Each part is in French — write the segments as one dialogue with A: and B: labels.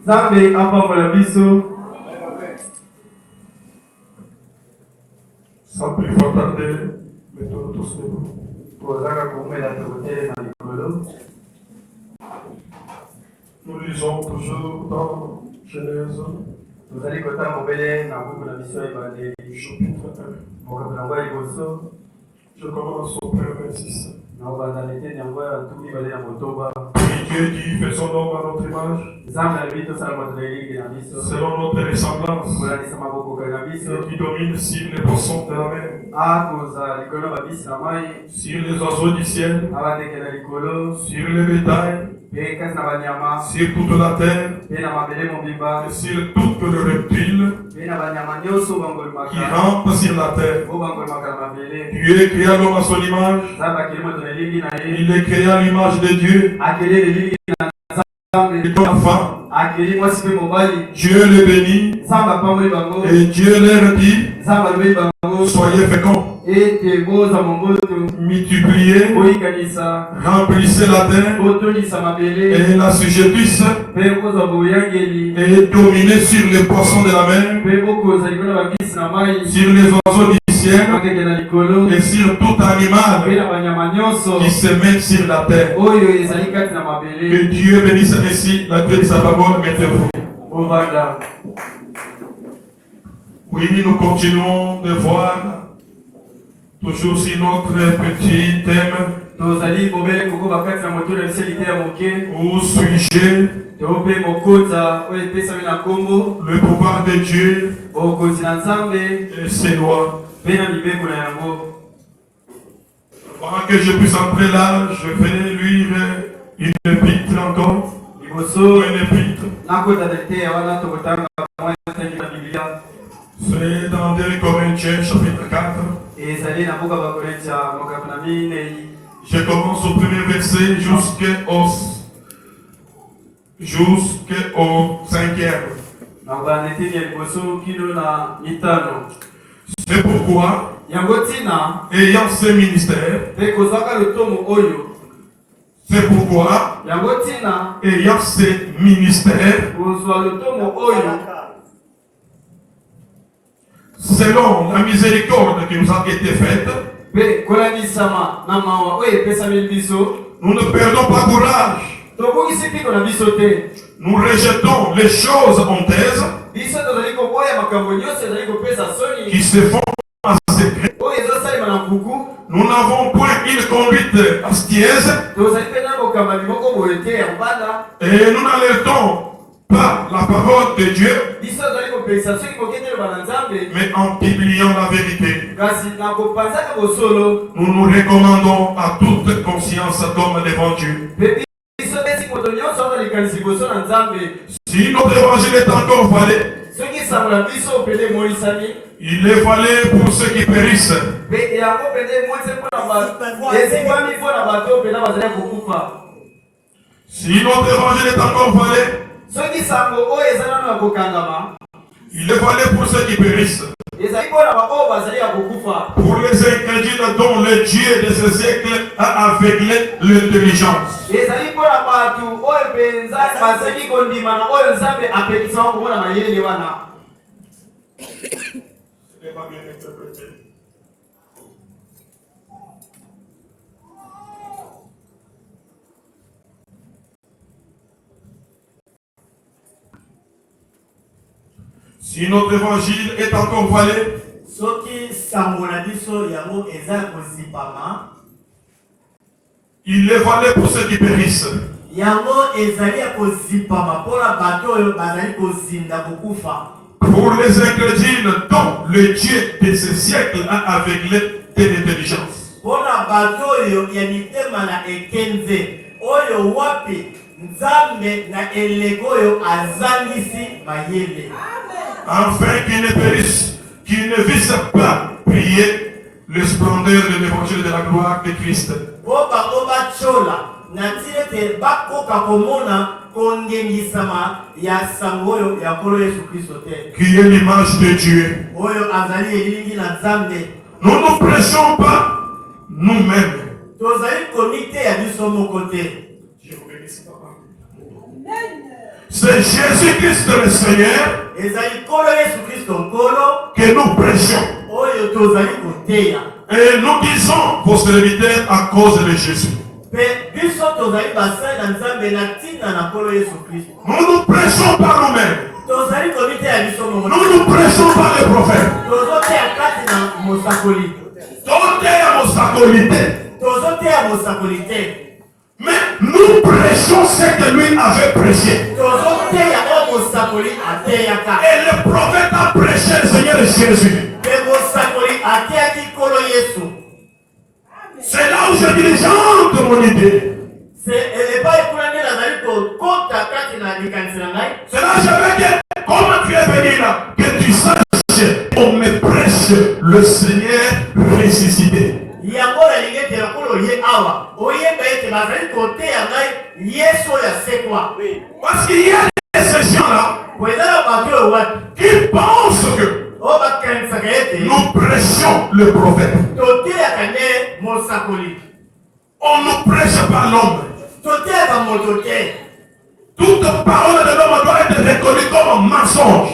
A: Zambe apambola biso.
B: Sans plus fort tarder, mettons-nous tous debout. Nous lisons toujours dans Genèse, chapitre 1. Je commence au verset 26. Et Dieu dit, faisons l'homme à notre image, selon notre ressemblance, et qui domine sur les poissons de la mer, sur les oiseaux du ciel, sur les bétails, sur toute la terre, et sur toutes les reptiles qui rampent sur la terre. Dieu créa l'homme à son image. Il est créé à l'image de Dieu. Et la femme. Dieu les bénit. Et Dieu leur dit, soyez féconds. Multipliez, remplissez la terre et la sujettissent et dominez sur les poissons de la mer, sur les oiseaux du ciel et sur tout animal qui se met sur la terre. Que Dieu bénisse ainsi la clé de sa parole. Mettez-vous. Oui, nous continuons de voir toujours sur notre petit thème ou sujet, le pouvoir de Dieu et ses lois. Avant que je puisse entrer là, je vais lire une épître encore. Une épître. C'est dans 2 Corinthiens chapitre 4. Je commence au premier verset jusqu'au 5e. C'est pourquoi, ayant ce ministère, c'est pourquoi, ayant ce ministère, selon la miséricorde qui nous a été faite, nous ne perdons pas courage. Nous rejetons les choses honteuses qui se font en secret. Nous n'avons point une conduite astieuse et nous n'alertons pas la parole de Dieu, mais en publiant la vérité. Nous nous recommandons à toute conscience d'homme devant Dieu. Si notre évangile est encore valé, il est valé pour ceux qui périssent. Si notre évangile est encore valé, il est valé pour ceux qui périssent. Pour les incrédules dont le Dieu de ce siècle a aveuglé l'intelligence. Ce n'est pas bien interprété. Si notre évangile est encore valé, il est valé pour ceux qui périssent. Pour les incrédules dont le Dieu de ce siècle a aveuglé de l'intelligence. Afin qu'ils ne périssent, qu'ils ne vissent pas prier le splendeur de l'évangile de la gloire de Christ. Qui est l'image de Dieu. Nous ne prêchons pas nous-mêmes. Je vous bénisse, papa.
C: C'est Jésus-Christ le Seigneur que nous prêchons. Et nous disons vos serviteurs à cause de Jésus. Nous nous prêchons par nous-mêmes. Nous nous prêchons par les prophètes. Mais nous prêchons ce que lui avait prêché. Et le prophète a prêché le Seigneur Jésus. C'est là où je dirigente mon idée. C'est là je veux que, comme tu es venu là, que tu saches, on me prêche le Seigneur ressuscité. Parce qu'il y a ces gens-là qui pensent que nous prêchons le prophète. On ne prêche pas l'homme. Toute parole de l'homme doit être reconnue comme un mensonge.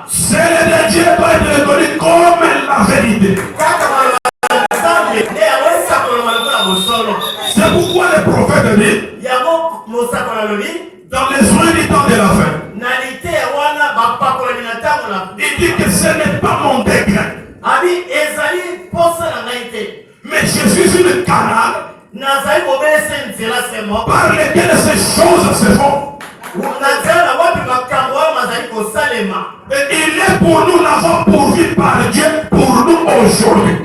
C: Celle de Dieu doit être reconnue comme la vérité. C'est pourquoi le prophète dit dans les soins du temps de la fin, il dit que ce n'est pas mon décret, mais je suis une canal par lesquelles ces choses se font. Et il est pour nous l'avons pourvu par Dieu pour nous aujourd'hui.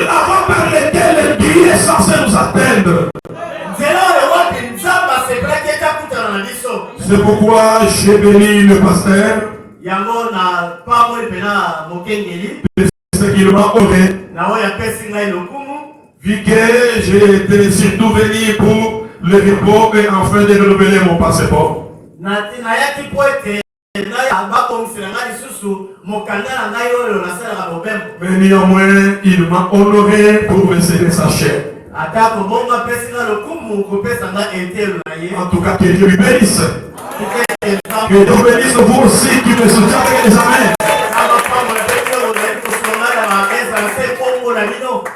C: L'avant par lesquelles Dieu est censé nous atteindre. C'est pourquoi j'ai béni le pasteur de ce qu'il m'a honné. Vu que j'ai été surtout venu pour le repos et enfin de renouveler mon passeport. Mais néanmoins, il m'a honoré pour me serrer sa chair. En tout cas, que Dieu lui bénisse. Que Dieu bénisse vous aussi qui me soutiennent avec les amens.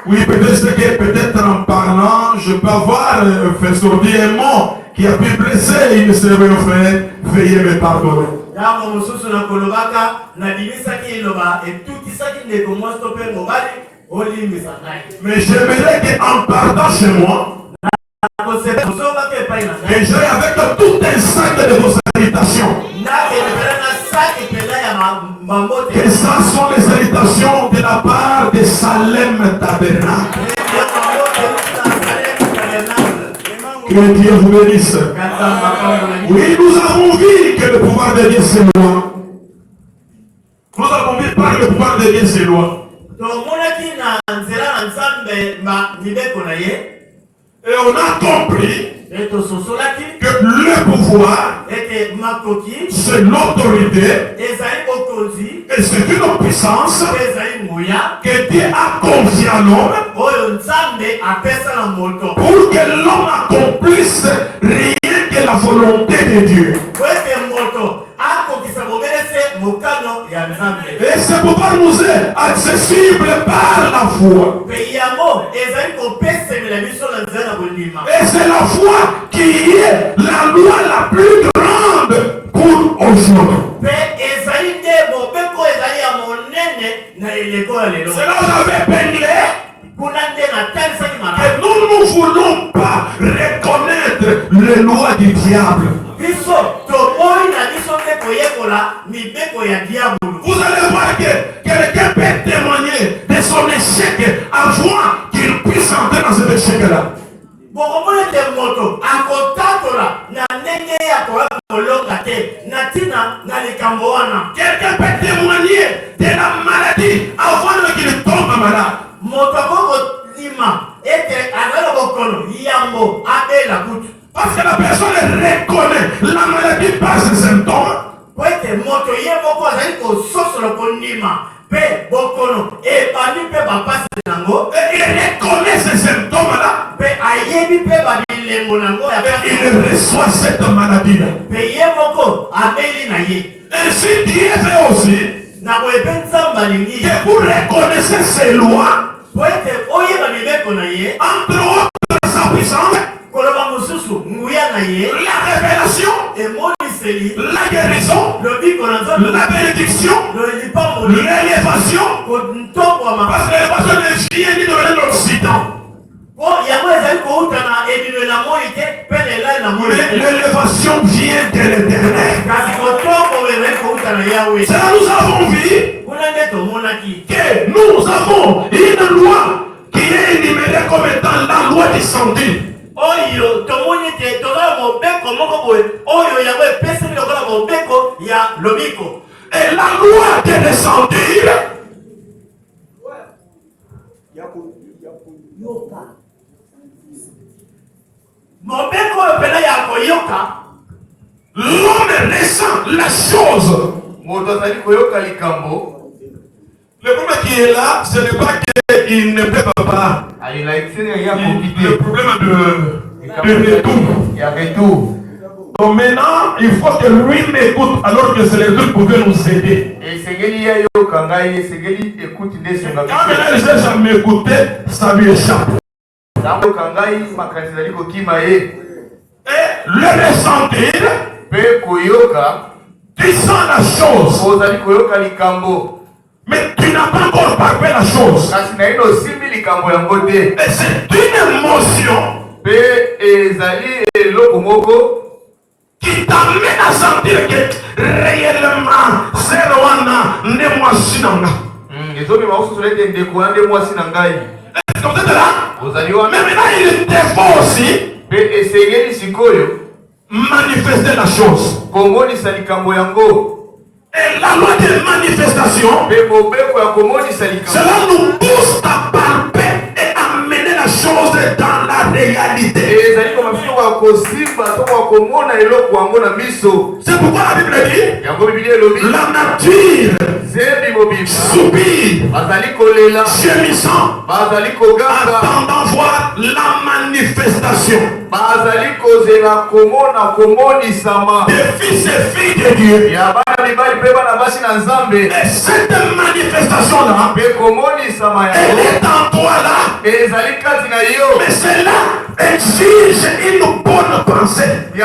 C: Oui, peut-être en parlant, je peux avoir fait sortir un mot qui a pu blesser une sœur et un frère. Veuillez me pardonner. Mais j'aimerais qu'en partant chez moi, que j'aille avec tout un sac de vos salutations. Que ça sont les salutations de la part de Salem Tabernacle. Que Dieu vous bénisse. Oui, nous avons vu que le pouvoir de Dieu c'est loin. Nous avons vu par le pouvoir de Dieu c'est loin. Et on a compris que le pouvoir, c'est l'autorité et c'est une puissance que Dieu a confiée à l'homme pour que l'homme accomplisse rien que la volonté de Dieu. Et ce pouvoir nous est accessible par la foi. Et c'est la foi qui est la loi la plus grande pour aujourd'hui. C'est là où j'avais épinglé que nous ne voulons pas reconnaître les lois du diable. Vous allez voir que quelqu'un peut témoigner de son échec avant qu'il puisse entrer dans cet échec-là. Quelqu'un peut témoigner de la maladie avant qu'il tombe malade. Parce que la personne reconnaît la maladie par ses symptômes. il reçoit cette maladie-là. Ainsi Dieu fait aussi que vous reconnaissez ses lois, entre autres sa puissance, la révélation, la guérison, la bénédiction, l'élévation, parce que l'élévation ne vient ni de l'Occident. L'élévation vient de l'Éternel. Ça nous avons vu que nous avons une loi qui est énumérée comme étant la loi du sentier. Et la loi de descendir l'homme ressent la chose. Le problème qui est là, ce n'est pas qu'il ne peut pas. Le problème de retour. Donc maintenant, il faut que lui m'écoute alors que c'est les autres pouvaient nous aider. Quand il cherche à m'écouter, ça lui échappe. Et le ressentir, tu sens la chose, mais tu n'as pas encore parlé la chose. Et c'est une émotion qui t'amène à sentir que réellement c'est Rwanda ne moi sinanga. Est-ce que vous êtes là? Mais maintenant il te faut aussi manifester la chose. Et la loi de manifestation, cela nous pousse à palper et amener la chose dans la réalité. C'est pourquoi la Bible dit la nature soupire, gémissant, attendant voir la manifestation des fils et filles de Dieu. Et cette manifestation-là, elle est en toi là. Mais cela exige une bonne pensée. Et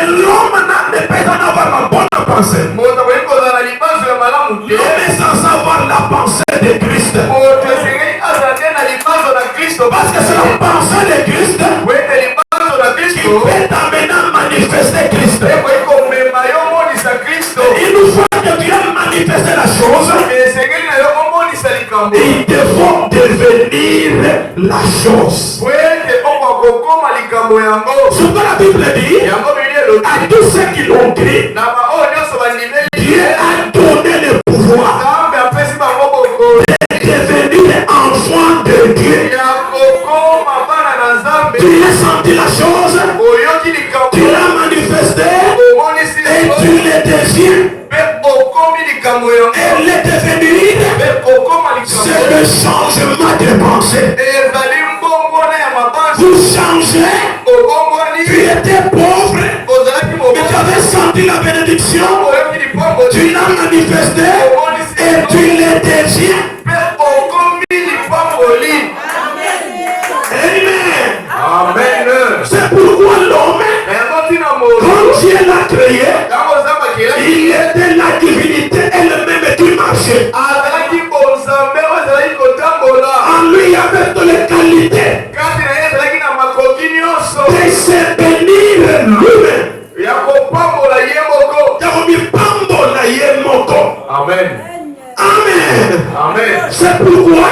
C: l'homme ne peut pas avoir la bonne pensée. L'homme est sans avoir la pensée de Christ. Parce que c'est la pensée de Christ qui peut t'amener à manifester Christ. Il nous faut que Dieu manifeste la chose. Il te faut devenir la chose. Ce que la Bible dit à tous ceux qui l'ont cru, Dieu a donné le pouvoir de devenir enfant de Dieu. Tu as senti la chose, tu l'as manifesté et tu le désires. Elle est devenue, c'est le changement de pensée. Vous changez, tu étais pauvre, mais tu avais senti la bénédiction, tu l'as manifesté et tu le désires. Amen. C'est pourquoi l'homme, quand Dieu l'a créé, il était la divinité elle-même du marché. En lui, il y avait toutes les qualités de se bénir lui-même. Amen. Amen. C'est pourquoi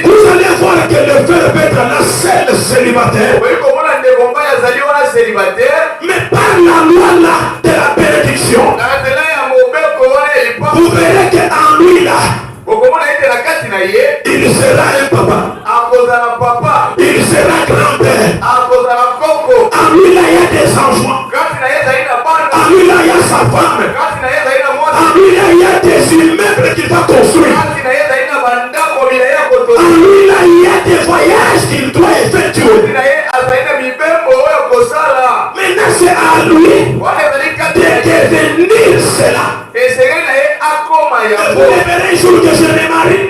C: vous allez voir que le frère peut être la seule célibataire. Mais par la loi là de la bénédiction, vous verrez qu'en lui là, il sera un papa. Il sera grand-père. En lui là, il y a des enfants. En lui là, il y a sa femme. En lui là, il y a des immeubles qu'il va construire. En lui là, il y a des voyages qu'il doit effectuer. jour que je me marie,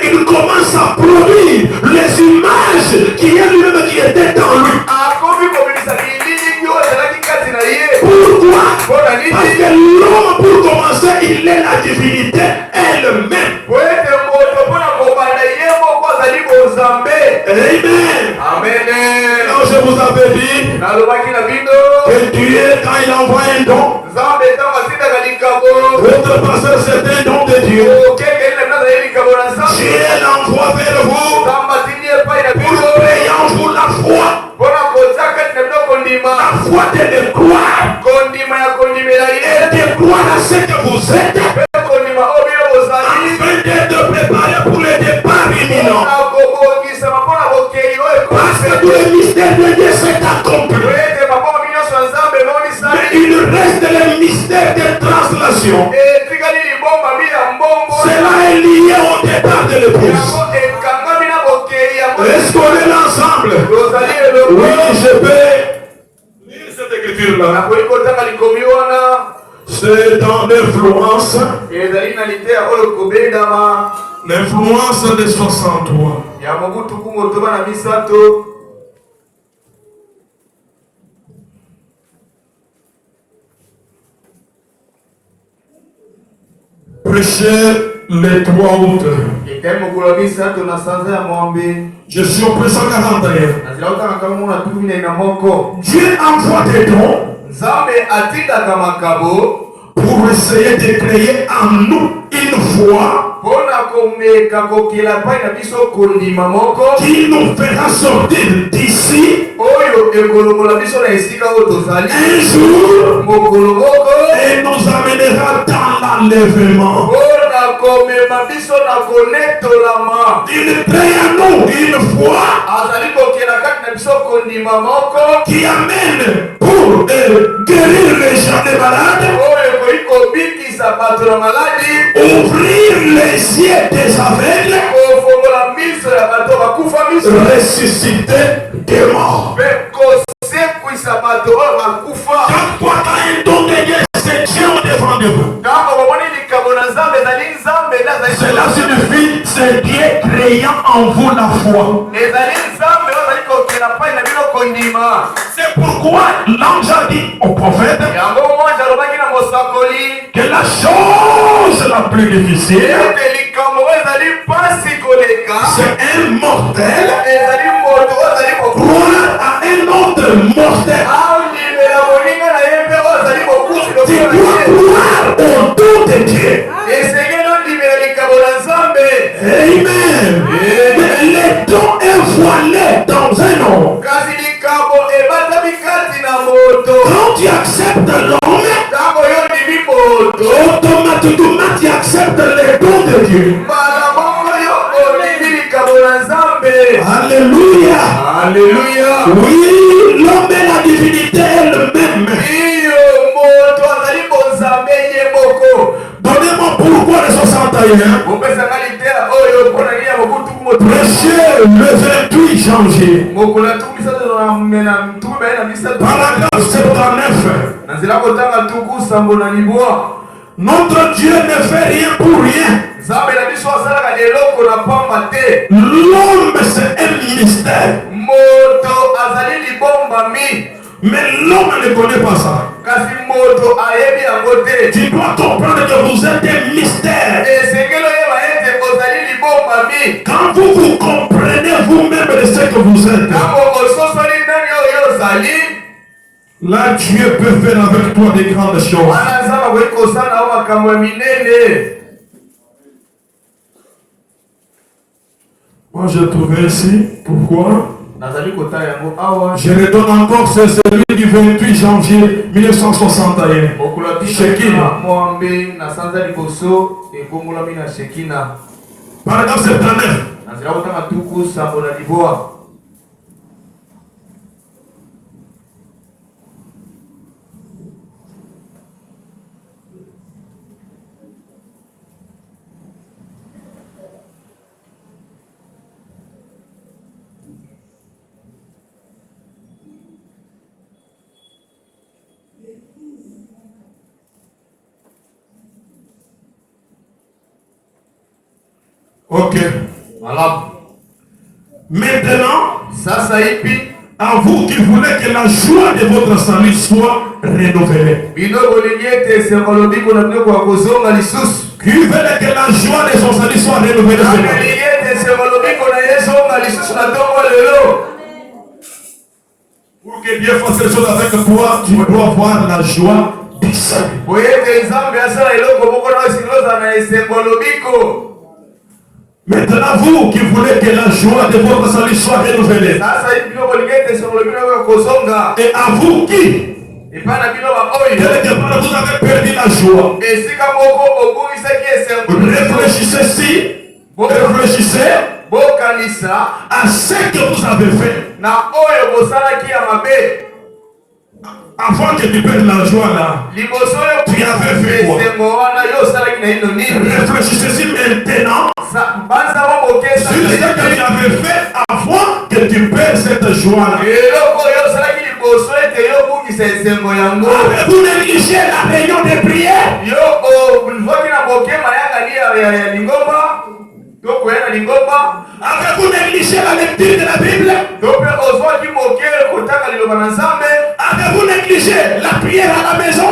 C: il commence à produire les images qui étaient dans lui. Pourquoi? Parce que l'homme, pour commencer, il est la divinité elle-même. Amen. Alors je vous avais dit que Dieu, quand il envoie un don, votre pasteur, c'est un don de Dieu. Dieu l'envoie vers vous pour payer en vous la foi. La foi de le croire et de croire à ce que vous êtes, afin d'être préparé pour le départ imminent. Parce que tout le mystère de Dieu s'est accompli. Mais il reste le mystère de translation. Cela est lié au départ de l'épouse. Est-ce qu'on est là ensemble? Oui, je peux lire cette écriture-là. C'est dans l'influence. L'influence de 63. Prêcher les 3 août. Je suis au 141. Dieu envoie des dons pour essayer de créer en nous une foi qui nous fera sortir d'ici un jour et nous amènera dans l'enlèvement. Il crée en nous une foi qui amène pour guérir les gens des malades, ouvrir les yeux des aveugles, ressusciter des morts. Chaque fois qu'il y a un don de Dieu, c'est Dieu devant de vous. Cela signifie c'est Dieu créant en vous la foi. C'est pourquoi l'ange a dit au prophète que la chose la plus difficile, c'est un mortel croire à un autre mortel. Tu dois croire au don de Dieu. Amen. Mais les dons est voilé dans un homme. Quand tu acceptes l'homme, automatiquement tu acceptes les dons de Dieu. Alléluia. Alléluia. Oui, l'homme est la divinité elle-même. Donnez-moi pourquoi les 61. Prêchez le 28 janvier. Paragraphe 79. Notre Dieu ne fait rien pour rien. L'homme c'est un mystère. Mais l'homme ne connaît pas ça. Tu dois comprendre que vous êtes un mystère. Quand vous comprenez vous-même de ce que vous êtes, là Dieu peut faire avec toi des grandes choses. Moi je trouvais ici, pourquoi? Je redonne encore, c'est celui du 28 janvier 1961. Shekina. Paragraphe 79. Ok.
B: Voilà.
C: Maintenant,
B: Ça, ça y est.
C: à vous qui voulez que la joie de votre salut soit renouvelée. Qui veut que la joie de son salut soit renouvelée. Pour que Dieu fasse quelque chose avec toi, tu dois avoir la joie du salut. Maintenant, vous qui voulez que la joie de votre salut soit renouvelée. Et à vous qui quelque part vous avez perdu la joie. Réfléchissez à ce que vous avez fait. Avant que tu perdes la joie là, tu avais fait quoi? Réfléchissez maintenant sur ce que tu avais fait avant que tu perdes cette joie là. Avez-vous négligé la réunion de prière? Avez-vous négligé la lecture de la Bible? Avez-vous négligé la prière à la maison?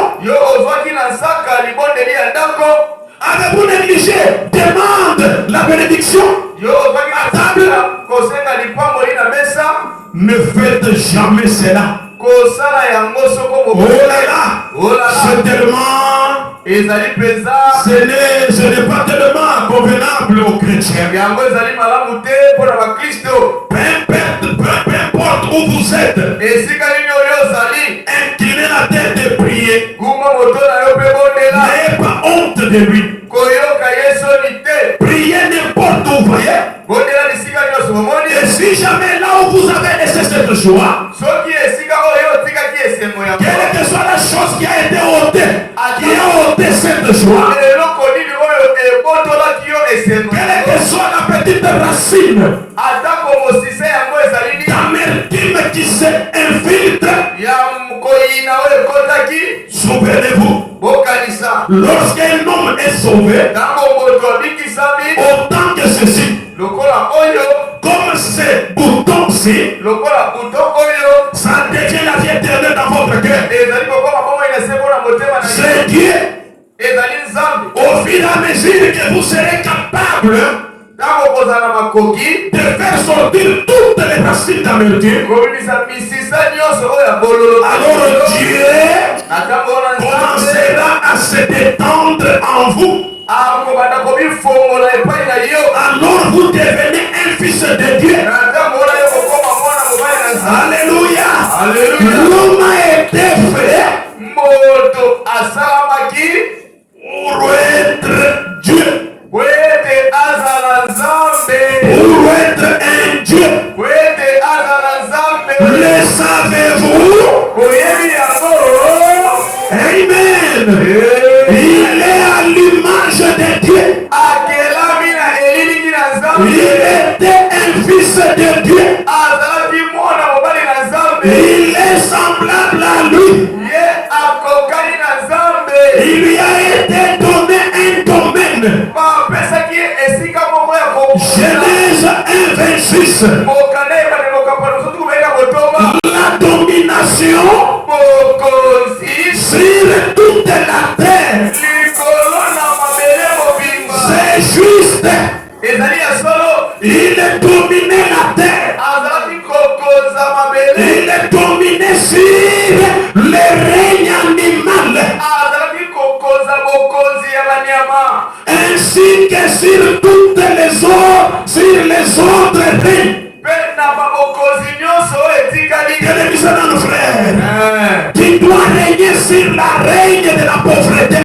C: Avez-vous négligé demande la bénédiction à table? Ne faites jamais cela. Oh là là, c'est tellement, ce n'est pas tellement convenable aux chrétiens. Peu importe où vous êtes, inclinez la tête et priez. N'ayez pas honte de lui. Priez n'importe où, voyez. Et si jamais là où vous avez laissé cette joie, quelle que soit la chose qui a été ôtée, qui a ôté cette joie, quelle que soit la petite racine d'amertume qui s'infiltre, souvenez-vous, lorsqu'un homme est sauvé, autant que ceci, comme ces boutons-ci, ça devient la vie éternelle dans votre cœur. C'est Dieu. Au fur et à mesure que vous serez capable de faire sortir toutes les racines d'amertume, alors Dieu commencera à se détendre en vous. Alors vous devenez un fils de Dieu. Alléluia. L'homme a été fait pour être Dieu. Pour être un Dieu. Le savez-vous? Amen. Il est à l'image de Dieu. Il était un fils de Dieu. Il est semblable à lui. Il lui a été donné un domaine. Genèse 1:26. La domination sur toute la terre. C'est juste. Il dominait la terre. Il dominait sur le règne animal. Ainsi que sur toutes les autres règnes. Bien-aimés dans nos frères, tu dois régner sur la règne de la pauvreté.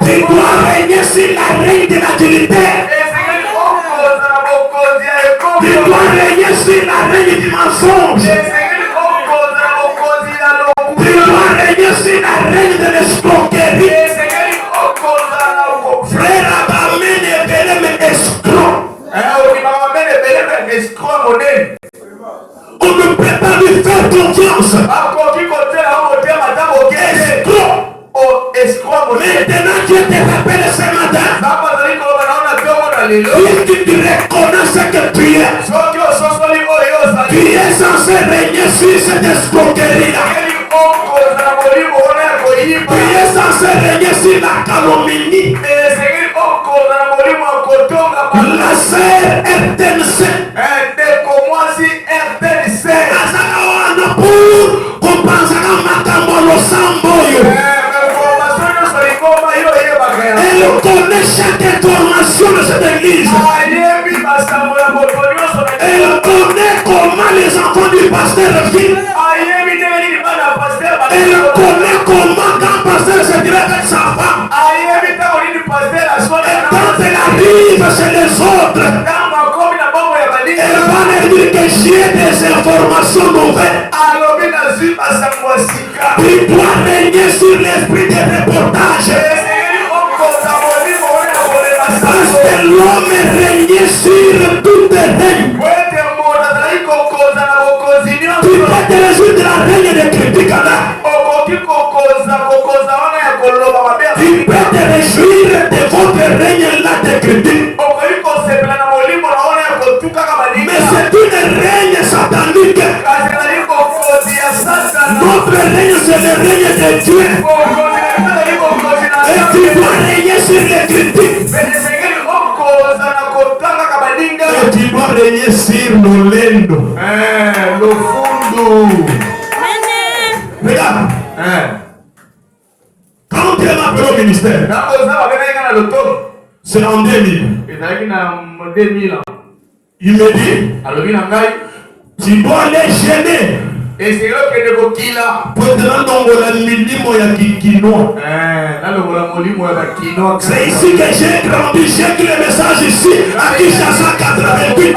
C: Tu dois régner sur la règne de la dignité. Tu dois régner sur la règne du mensonge. Tu dois régner sur la règne de l'escroquerie. Frère Abamène et Bélème escroc. On ne peut pas lui faire confiance. Escroc. Maintenant Dieu te rappelle ce matin Puisque tu reconnais ce que tu es. Tu es censé régner sur cette escroquerie-là. Tu es censé régner sur la calomnie. La sœur RTNC. Pour comprendre le samboyo. Elle connaît chaque information de cette église. Elle connaît comment les enfants du pasteur vivent. Elle connaît comment quand le pasteur se dirait avec sa femme. Et quand elle arrive chez les autres, elle va leur dire que j'ai des informations nouvelles. Tu dois régner sur l'esprit des reportages. Parce que l'homme est régné sur tout terrain. Tu peux te réjouir de la règne des critiques là. Tu peux te réjouir de votre règne là de critiques. Mais c'est une règne satanique. Notre règne c'est le règne de Dieu. Et tu dois régner sur les critiques. Et tu dois régner sur l'olendo. Le fundo. Regarde. Quand tu es appelé au ministère, c'est en 2000. Il me dit, tu dois les gêner. Pour te rendre la milimo ya quinoa. C'est ici que j'ai grandi, j'ai écrit le message ici à Kinshasa 88.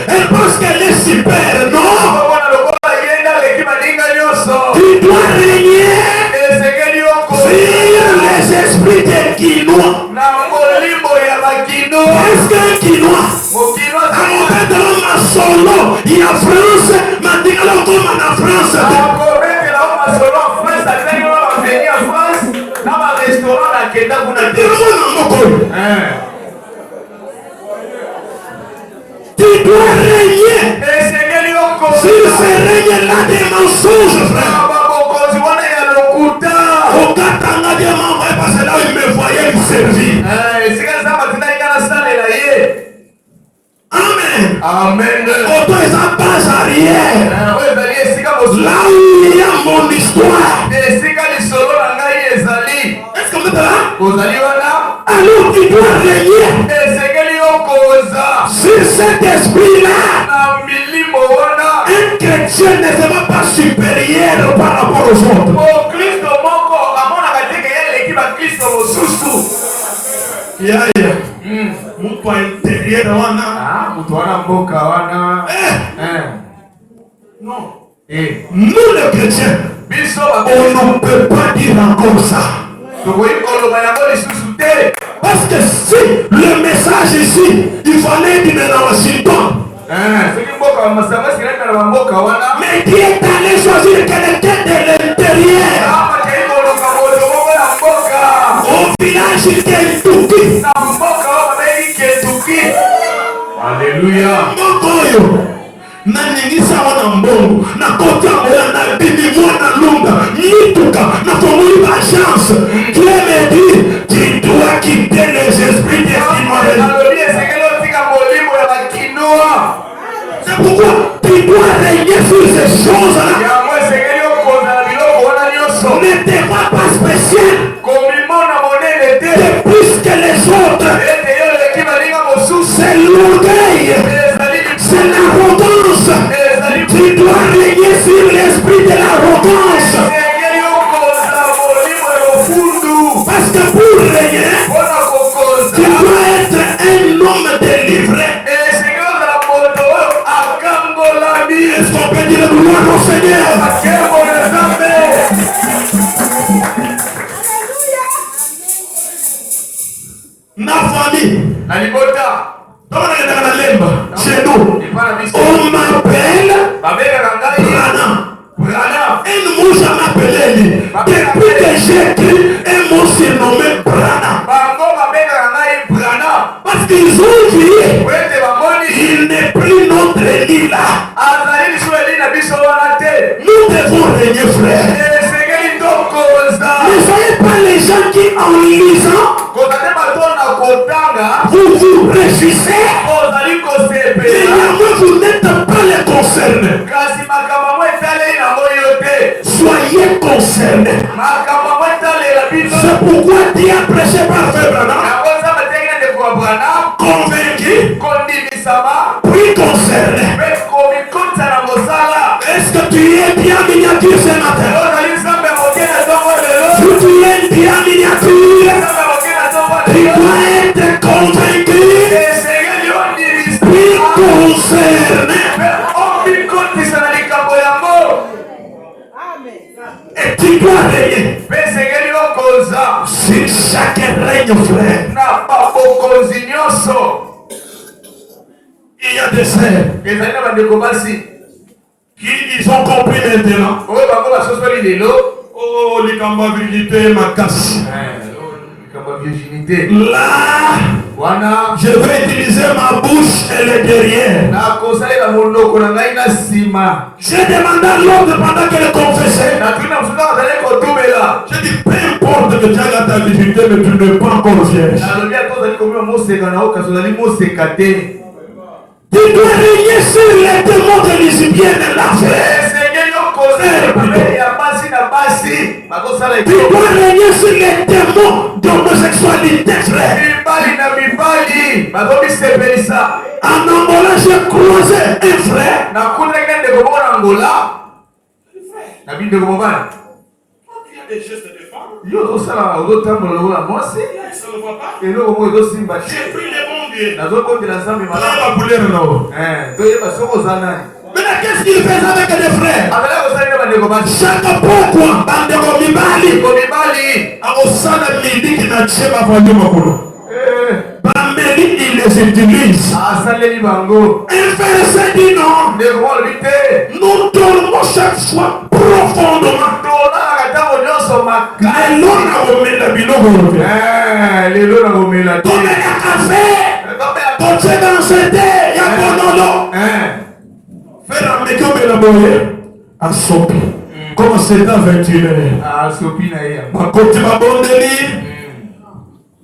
C: Elle pense qu'elle est super, non? Tu dois régner sur les esprits de quinoa. Est-ce qu'un quinoa? Solo, il y a France, maintenant comme en France. Tu dois régner sur ce règne-là des mensonges, frère. Au Katanga des membres, parce que là il me voyait me servir. Amen. Amen. Autant ils en passent arrière. Là où il y a mon histoire. Est-ce que vous êtes là? Alors tu dois régner sur cet esprit-là. Un chrétien ne sera pas supérieur par rapport aux autres. Mtu intérieur wana. Mtu wana mboka wana. Non. Nous les chrétiens, on ne peut pas dire encore ça. Parce que si le message ici, il fallait dire dans Washington. Mais Dieu est allé choisir quelqu'un de l'intérieur. Au village de Kentucky. Alléluia. Mokoyo. Naningisa wana mbongo. Na kota mwana na bibi mwana lunga. Mituka. Na formule ma chance. Dieu me dit, tu dois quitter les esprits des quinois. C'est pourquoi tu dois régner sur ces choses-là. N'était pas spécial. De plus que les autres. C'est l'orgueil. C'est l'arrogance. Tu dois régner sur l'esprit de l'arrogance. Depuis que j'ai écrit un mot surnommé Brana. Parce qu'ils ont vu, il n'est plus notre lit là. Nous devons régner, frère. Ne soyez pas les gens qui, en lisant, vous vous réjouissez. Mais vous n'êtes pas les concernés. Soyez concernés. C'est pourquoi Dieu a prêché par Frère Branham. Convaincu, puis concerné. Est-ce que tu es bien miniature ce matin? Si tu es bien miniature, tu dois être convaincu, puis concerné. Et tu dois régner. Si chacun règne, frère, il y a des frères qui ils ont compris maintenant. Oh, les cambas virginité, ma casse. Là, je vais utiliser ma bouche et le derrière. J'ai demandé à l'autre pendant qu'elle confessait. J'ai dit, peu importe que tu as ta virginité, mais tu n'es pas encore vierge. Tu dois régner sur les démons de l'Égyptienne de la frère. Tu dois régner sur les démons d'homosexualité, frère. En Angola, j'ai croisé un frère. Des gestes de femme. Ça ne voit pas. J'ai pris les bons pieds. Maintenant, qu'est-ce qu'il fait avec les frères? Chaque pourquoi Bandeko Mibali Amosana Midi qui n'a pas vendu ma colo. Bambeli, il les utilise. Un verset dit non. Nous dormons chaque fois profondément. Comment c'est à 21h? Ma côté ma bonne délire.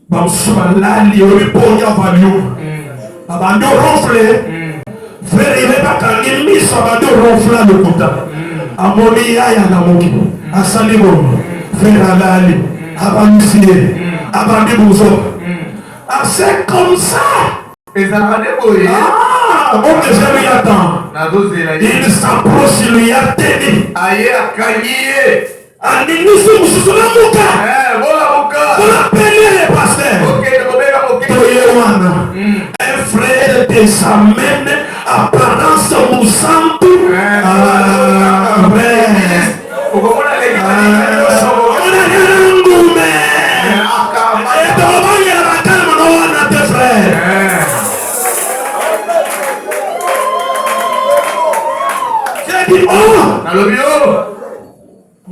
C: Bamsumalali, Oriponia Value. Abando ronflé. Frère, il n'est pas qu'un ennemi, ça va de ronfler le couteau. Amoni Yaya Namoki. Asalimo. Frère Alali. Abanusié. Abandibouzo. Ah, c'est comme ça. Ah, bon que je lui attends. Il s'approche, il lui a tenu. Aninisu Musulamuka. Voilà payer les pasteurs. Un frère de sa même apparence Moussantou.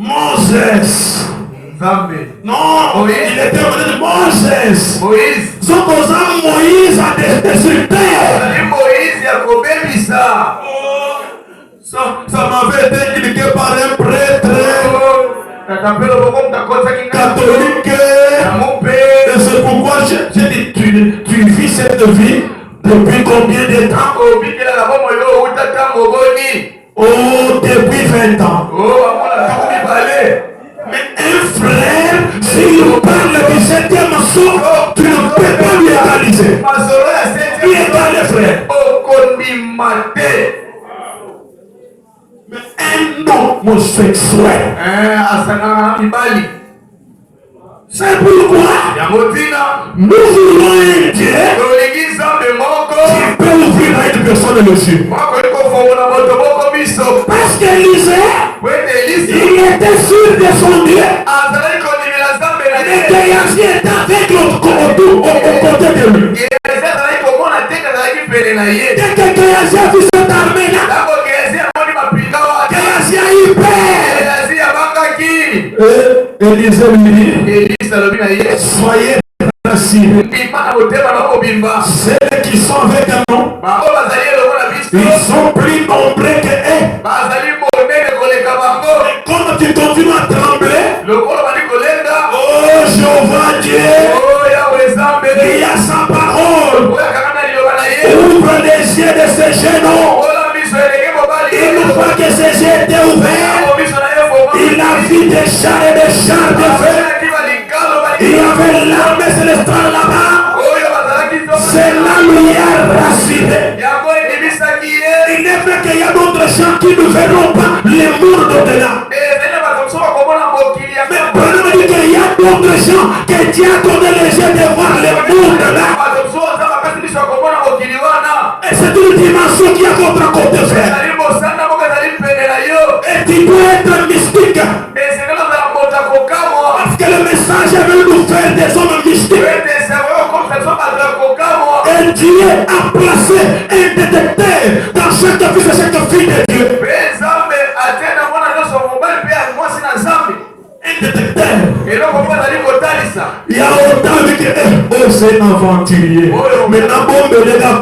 C: Moses. Non, il était venu de Moses. Moïse. Moïse a des destructeurs. Ça m'avait été expliqué par un prêtre catholique. Et c'est pourquoi j'ai dit, tu vis cette vie depuis combien de temps? Oh, depuis 20 ans. Mais un frère, s'il parle du 7e saut, tu ne peux pas lui égaliser. Qui est dans les frères? Mais un homosexuel. C'est pourquoi nous voulons un Dieu qui peut ouvrir à une personne le yeux. Parce qu'Élisée, il était sûr de son Dieu. Mais Géasi était avec l'autre côté de lui. Dès que Géasi a vu cette armée-là, Géasi a eu peur. Élisée lui dit, soyez rassurés. Ceux qui sont avec nous, ils sont plus nombreux que eux. Comme tu continues à trembler, oh Jéhovah Dieu, il y a sa parole. Ouvre les yeux de ces jeunes. Une fois que ces yeux étaient ouverts, il a vu des chars et des chars de feu. Il y avait l'armée célestiale là-bas. C'est là où il y a rassuré. Il n'est vrai qu'il y a d'autres gens qui ne verront pas les murs d'au-delà. Mais Branham dit qu'il y a d'autres gens que Dieu a donné les yeux de voir les murs d'au-delà. Et c'est une dimension qui est à votre côté, frère. Et tu dois être mystique. Parce que le message veut nous faire des hommes mystiques. Et Dieu a placé un détecteur dans chaque fils et chaque fille de Dieu. Un détecteur. Il y a autant de que c'est aventurier. Maintenant, bon, les gars,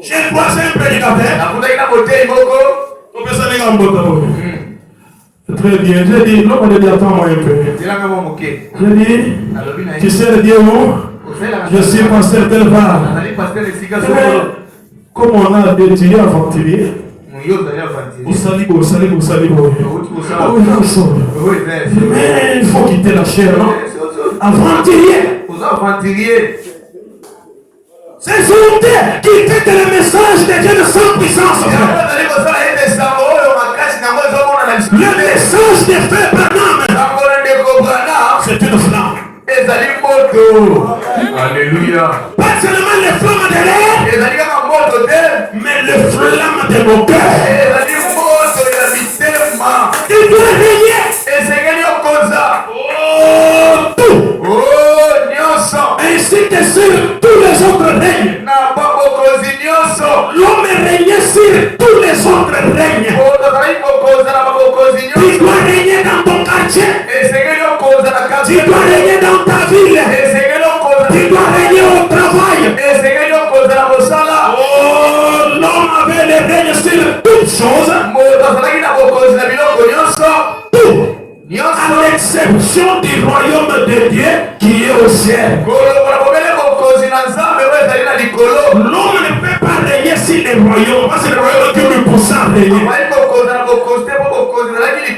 C: j'ai croisé un prédicateur. C'est très bien. J'ai dit, l'homme de Dieu, attends-moi un peu. J'ai dit, tu sais le Dieu où? Je suis pasteur tel part. Comme on a des dieux aventuriers, vous savez. Mais il faut quitter la chair, non? Aventurier. C'est volonté qui fait le message de Dieu de sans puissance. Le message de Frère Branham, c'est une flamme.
B: Alléluia.
C: Pas seulement les flammes de l'air, mais les flammes de mon cœur. Tu dois régner. Oh, tout. Ainsi que sur tous les autres règnes. L'homme régnait sur tous les autres règnes. Tu dois régner dans ton quartier. Tu dois régner dans ta ville. Tu dois régner au travail. Oh, l'homme avait les règnes sur toutes choses. Tout. À l'exception du royaume de Dieu qui est au ciel. L'homme ne peut pas régner sur les royaumes. Parce que le royaume qui lui pousse à régner.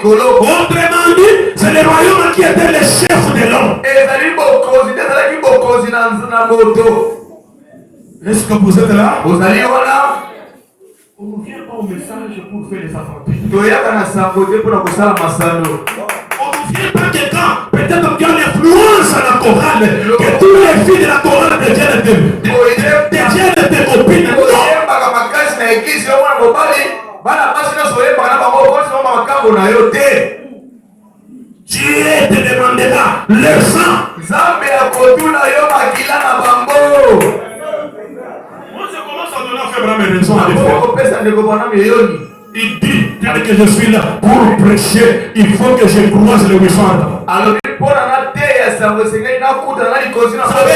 C: Autrement dit, c'est le royaume qui était le chef de l'homme. Est-ce que vous êtes là? On ne vient pas au message pour faire les aventures. On ne vient pas quelqu'un, peut-être qu'il y a l'influence à la chorale, que tous les filles de la chorale deviennent des copines. Dieu te demandera le sang. Moi je commence à donner à faire mes raisons à l'effet. Il dit, tel que je suis là pour prêcher, il faut que je croise le méchant. Ça veut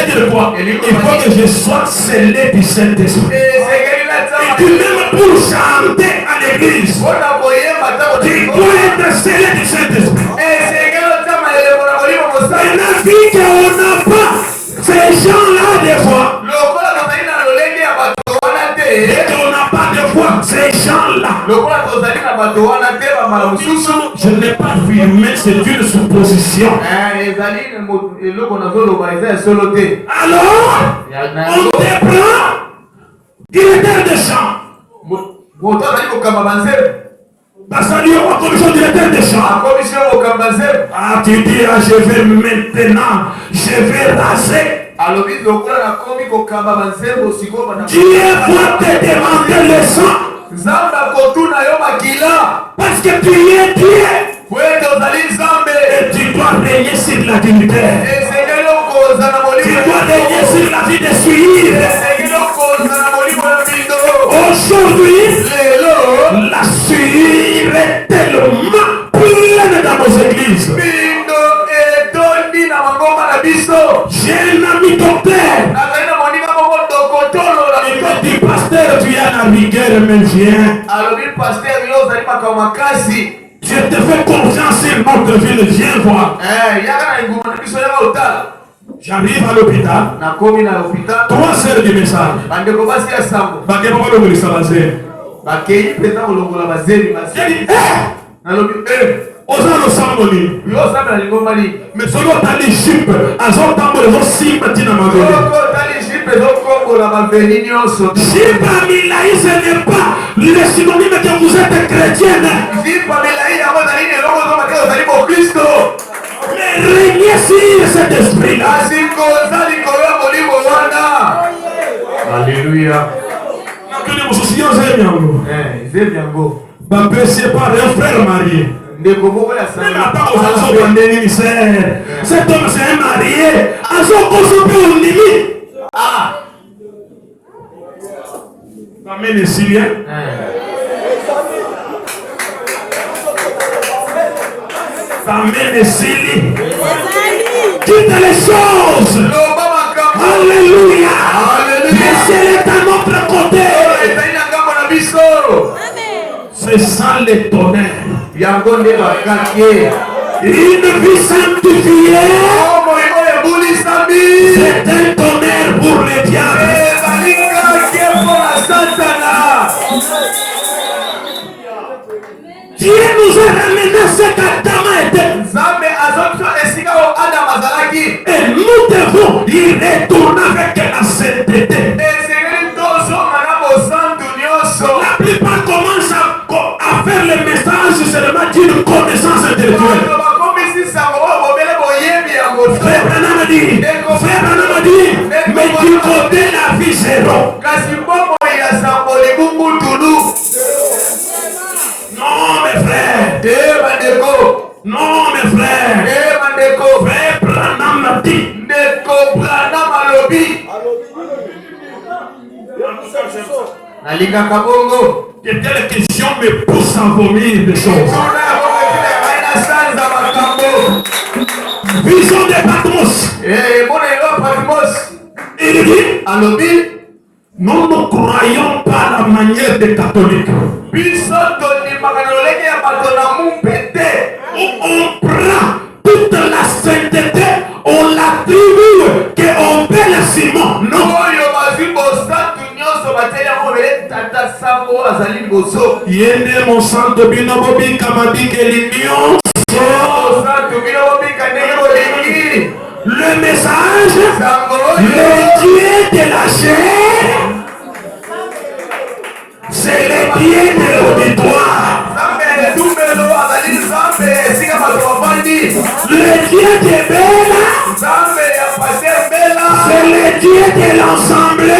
C: dire quoi? Il faut que je sois scellé du Saint-Esprit. Et puis même pour chanter à l'église, tu dois être scellé du Saint-Esprit. Et la vie qu'on n'a pas, ces gens-là des fois, et qu'on n'a pas de foi, ces gens-là, je n'ai pas affirmé, c'est une supposition. Alors, on te prend directeur de chant. Parce que Dieu a commission directeur de chant. Ah, tu dis, ah, je vais maintenant, je vais raser. Dieu va te demander le sang. Parce que tu es Dieu. Et tu dois régner sur la dignité. Tu dois régner sur la vie de suivre. Aujourd'hui, me viens. Je te fais confiance sur notre ville, viens voir. J'arrive à l'hôpital. 3 heures du message. Ozalo samboni. Mais solo tali ship. Azo tambo lezo simba tina magoli. Ship amilaï, ce n'est pas le synonyme que vous êtes chrétienne. Mais régnez sur cet esprit-là.
B: Alléluia.
C: Bapé séparé, un frère marié. Même attends, aux hommes de ministère. Cet homme c'est un marié. Un homme consommé au limite. Ah. Amen les Syriens. Amen les Syriens. Dites les choses. Alléluia. Laissez les à notre côté. C'est ça les tonnerres. Une vie sanctifiée. C'est un tonnerre pour les diables. Dieu nous a ramené cet Adam et nous devons y retourner avec la sainteté. La plupart commencent à faire le message seulement d'une connaissance intellectuelle. Frère Branham a dit, mais du côté la vie zéro. Non mes frères. Non mes frères. Frère Branham a dit. Que telle question me pousse à vomir des choses. Vision de Patmos. Il dit, nous ne croyons pas la manière des catholiques. On prend toute la sainteté, on l'attribue qu'on fait le Simon. Non. Yende mon santo binobobi kamadi que l'union. Le message, le Dieu de la chair, c'est le Dieu de l'auditoire. Le Dieu de Bella, c'est le Dieu de l'ensemble.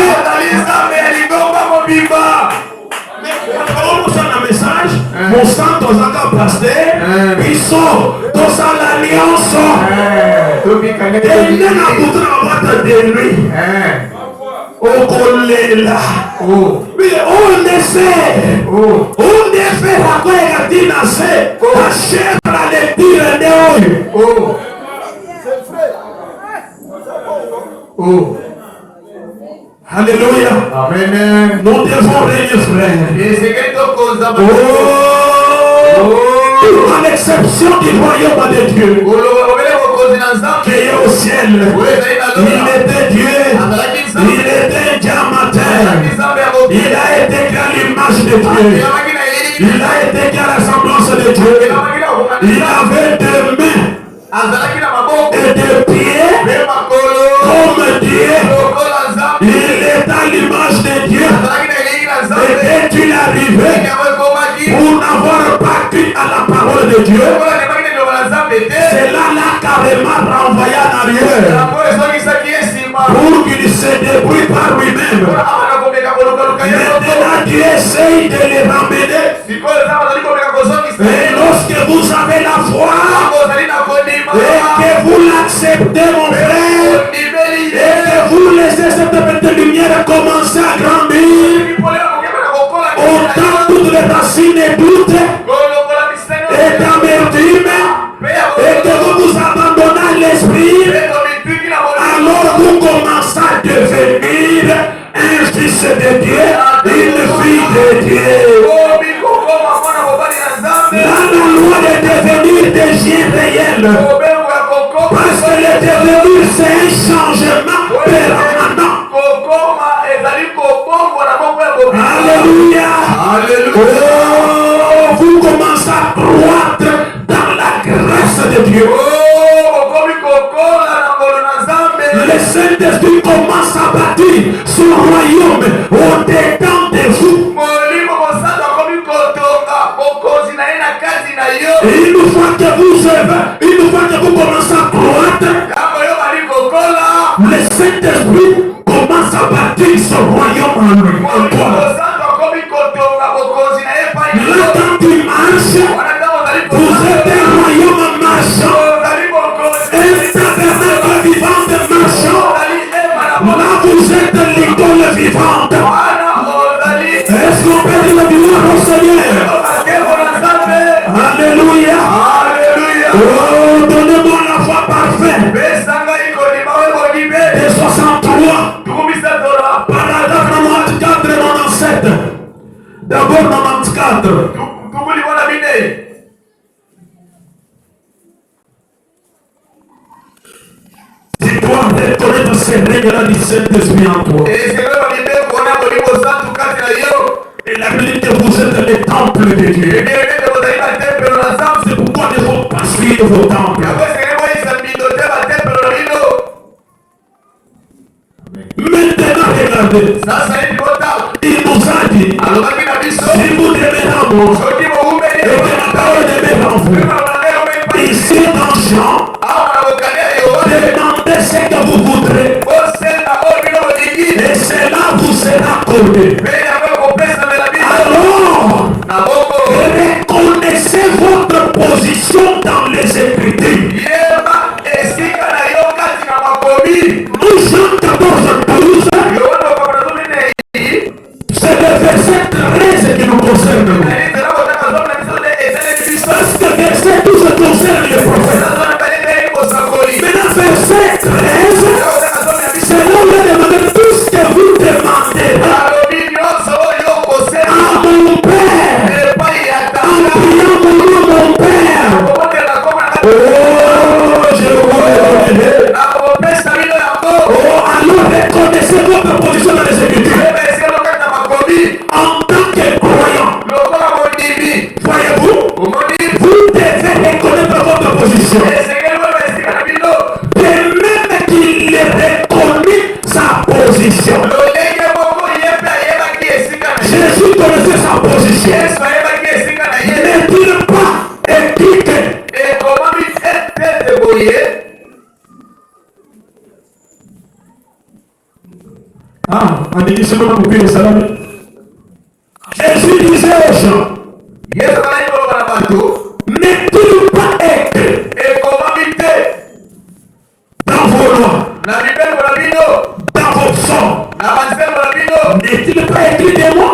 C: Message, mon sang dans un pasteur, ils sont dans l'alliance. Et il n'a pas de nuit. Au collège là. Mais on essaie. On essaie à quoi il a dit nasser. La chair à les dire Alléluia. Amen. Nous devons régner, frère. À l'exception du royaume de Dieu, qui est au ciel, il était Dieu, il était diamantaire, il a été qu'à l'image de Dieu, il a été qu'à la semblance de Dieu, il avait des mains et des pieds comme Dieu. Il est à l'image de Dieu. Et dès qu'il est arrivé, pour n'avoir pas cru à la parole de Dieu, c'est là carrément renvoyé en arrière. Pour qu'il se débrouille par lui-même. Maintenant, Dieu essaye de les ramener. Et lorsque vous avez la foi, et que vous l'acceptez, mon frère, et que vous laissez cette petite lumière commencer à grandir, autant toutes les racines et doutes et d'amertume, et que vous vous abandonnez à l'esprit, alors vous commencez à devenir un fils de Dieu, une fille de Dieu. Alléluia. Oh, vous commencez à croître dans la grâce de Dieu. Le Saint-Esprit commence à bâtir son royaume au-dedans de vous. Et une fois que vous œuvrez, une fois que vous commencez à croître, le Saint-Esprit commence à bâtir son royaume en lui. Là, quand il marche, vous êtes un royaume marchand, un tabernacle vivant de marchand. Là, vous êtes l'école vivante. Est-ce qu'on peut dire la gloire au Seigneur? Alléluia. Alléluia. Oh, donnez-moi la foi parfaite. De 63. Paragraphe 94 et 97. D'abord 94. Tu dois reconnaître ces règles-là du Saint-Esprit en toi. Et la Bible dit que vous êtes le temple de Dieu. C'est pourquoi il faut pas suivre vos temples. Maintenant, regardez. Il nous a dit, si vous demeurez en moi, et que la parole demeure en vous, ici dans Jean, demandez ce que vous voudrez, et cela vous sera accordé. Alors, reconnaissez votre position dans les Écritures. Nous, Jean 14, 12, c'est le verset 13 qui nous concerne. Parce que verset 12 concerne les prophètes. Maintenant, verset 13, c'est là où il demande tout ce que vous demandez à mon Père. En priant mon nom, mon Père. Oh, je vois. Oh, alors reconnaissez votre position dans les Écritures. En tant que croyant, voyez-vous, vous devez reconnaître votre position. De même qu'il reconnaît sa position. Jésus connaissait sa position. Ne dire pas et dit que Jésus disait aux gens, n'est-il pas écrit dans vos lois, dans vos psaumes, n'est-il pas écrit de moi?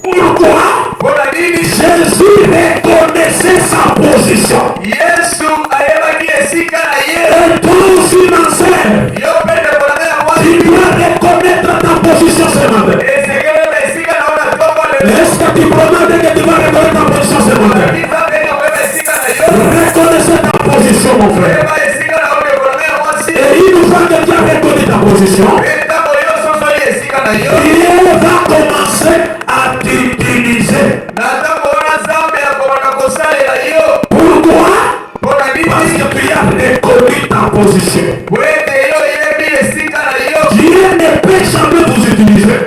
C: Pourquoi Jésus reconnaissait sa position? Et toi aussi, ma sœur, tu dois reconnaître ta position ce matin. Est-ce que tu promets que tu vas reconnaître ta position ce matin? Reconnaissez ta position, mon frère. Et une fois que tu as reconnu ta position, Dieu va commencer à t'utiliser. Pourquoi? Parce que tu as reconnu ta position. Dieu ne peut jamais vous utiliser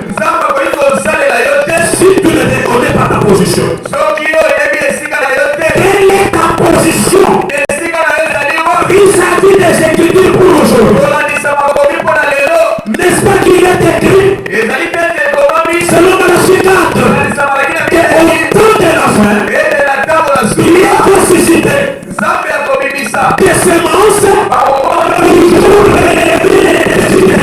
C: si tu ne reconnais pas ta position. Quelle est ta position vis-à-vis des Écritures pour aujourd'hui? N'est-ce pas qu'il est écrit selon Matthieu 4 qu'au temps de la fin, Dieu va susciter des semences pour élever les désirs.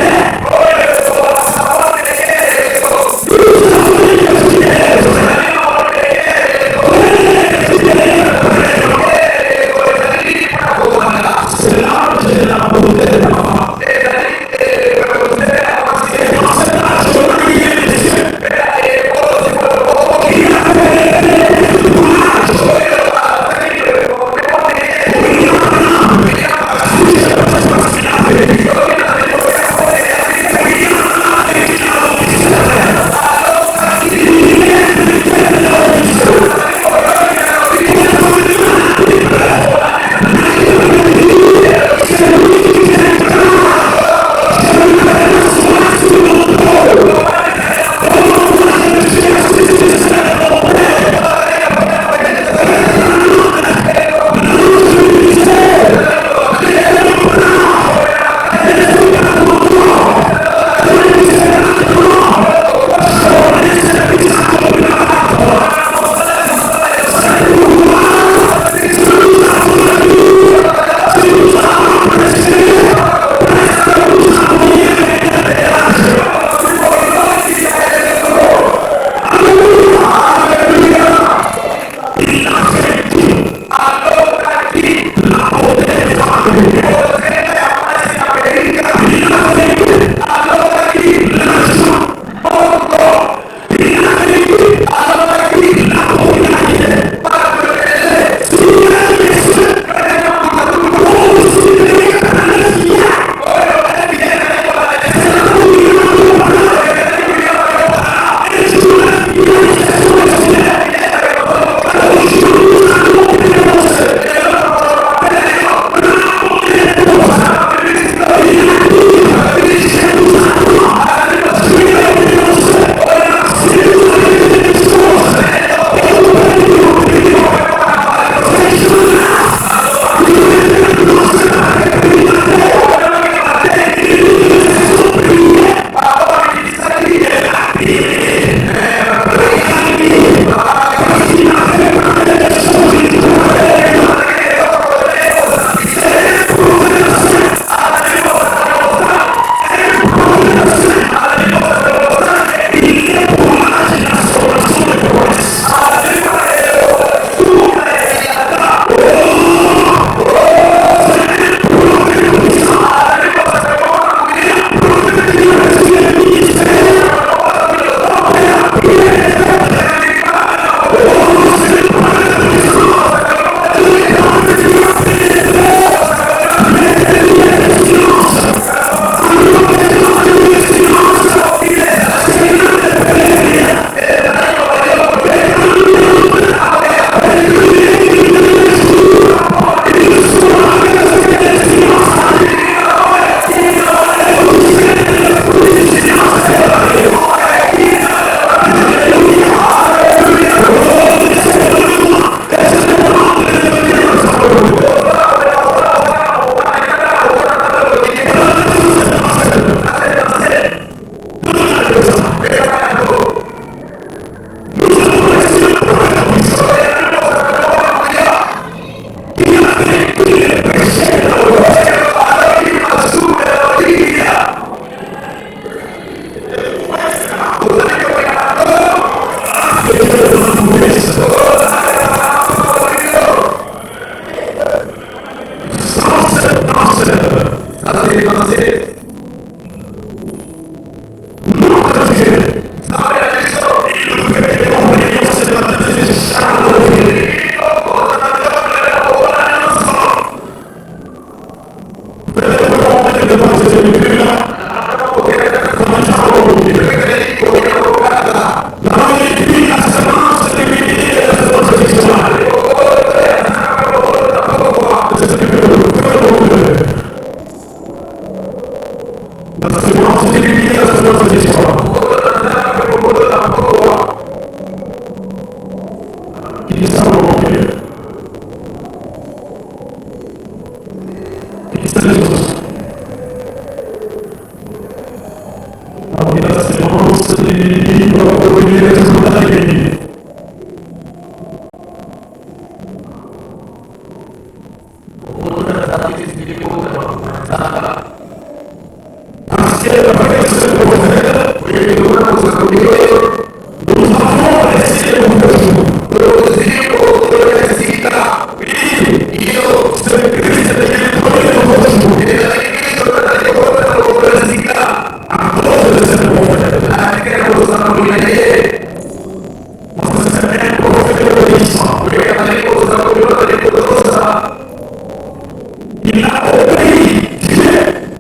C: Il a obéi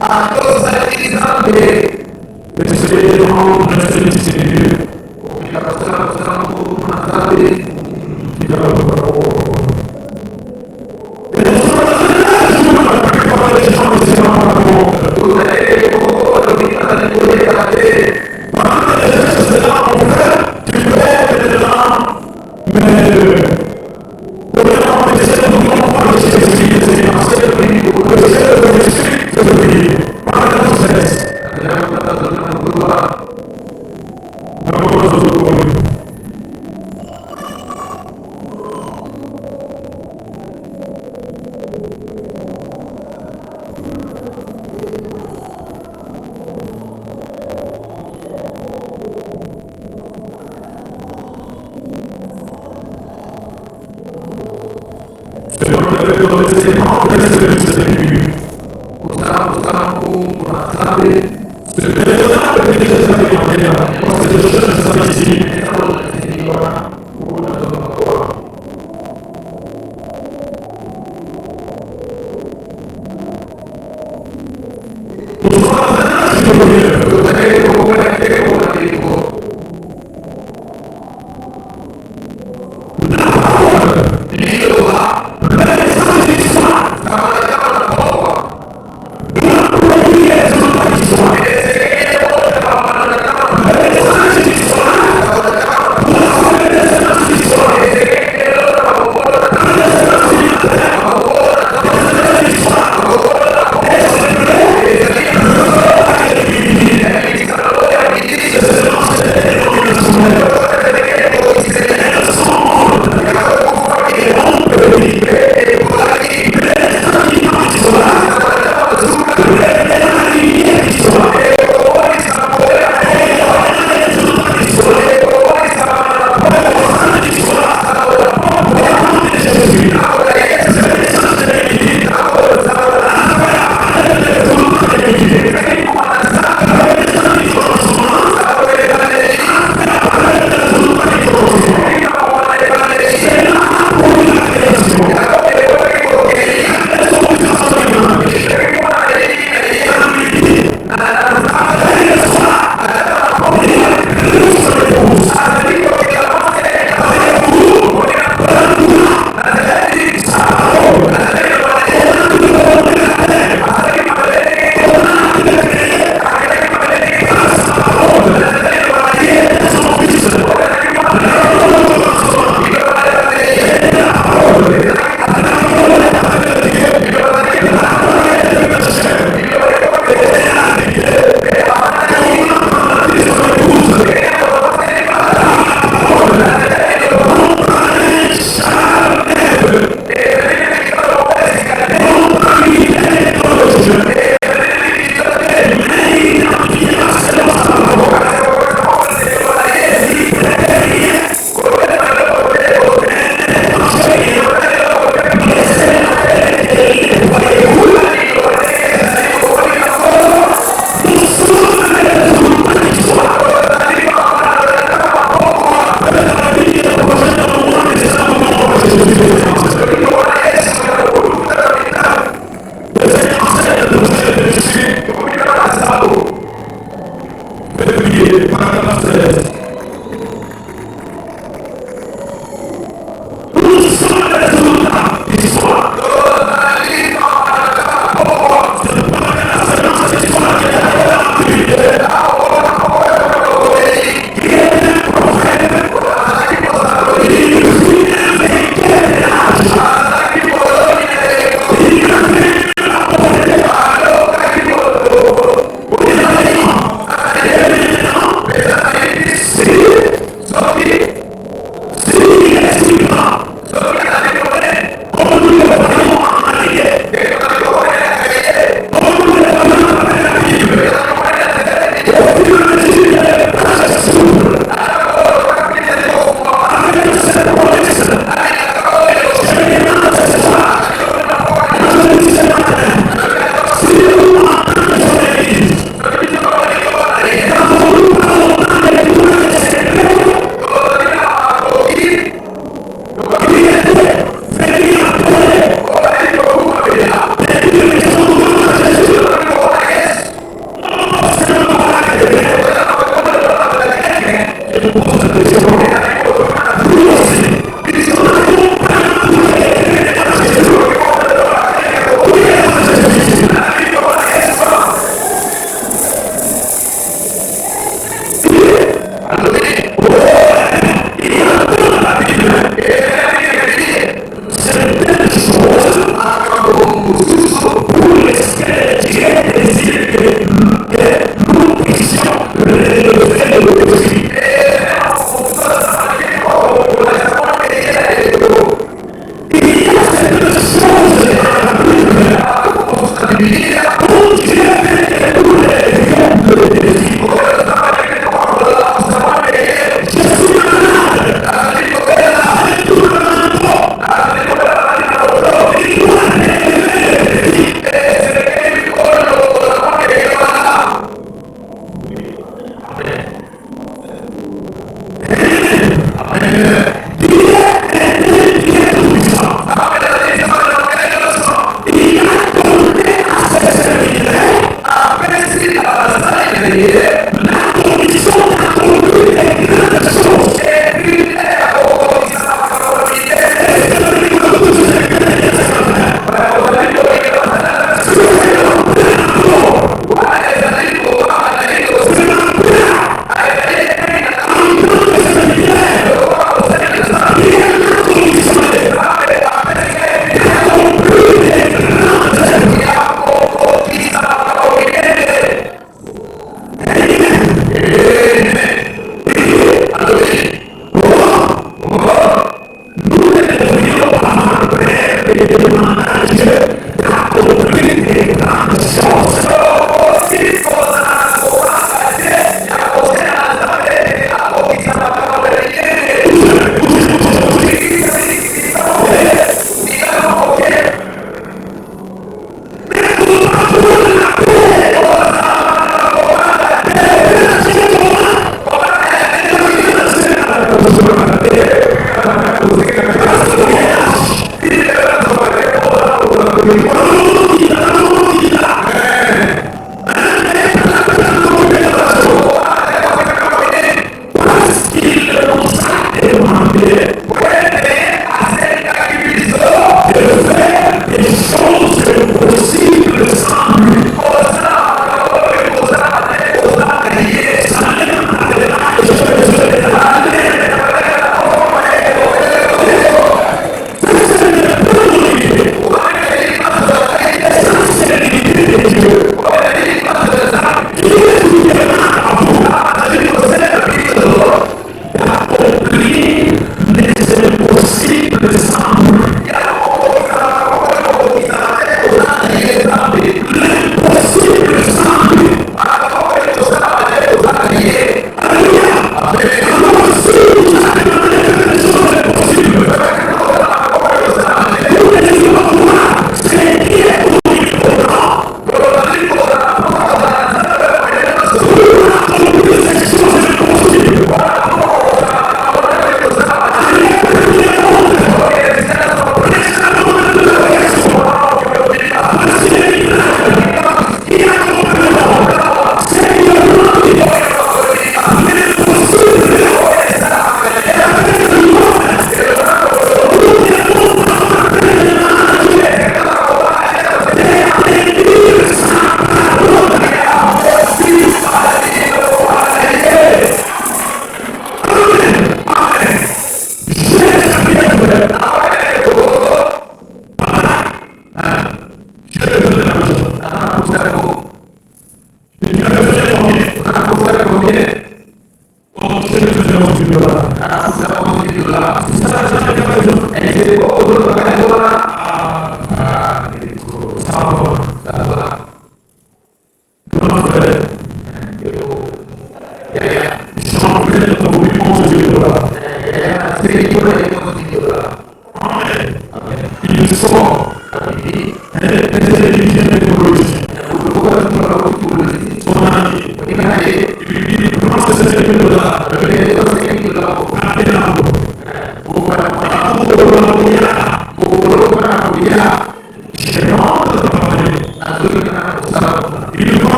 C: à cause des armées. Le Seigneur reste Seigneur. Il a passé à sa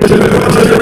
C: Je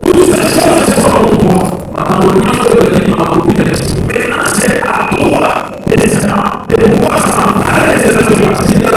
C: Toutes ces choses sont pour toi. Maintenant, c'est à toi de pouvoir s'emparer de cette capacité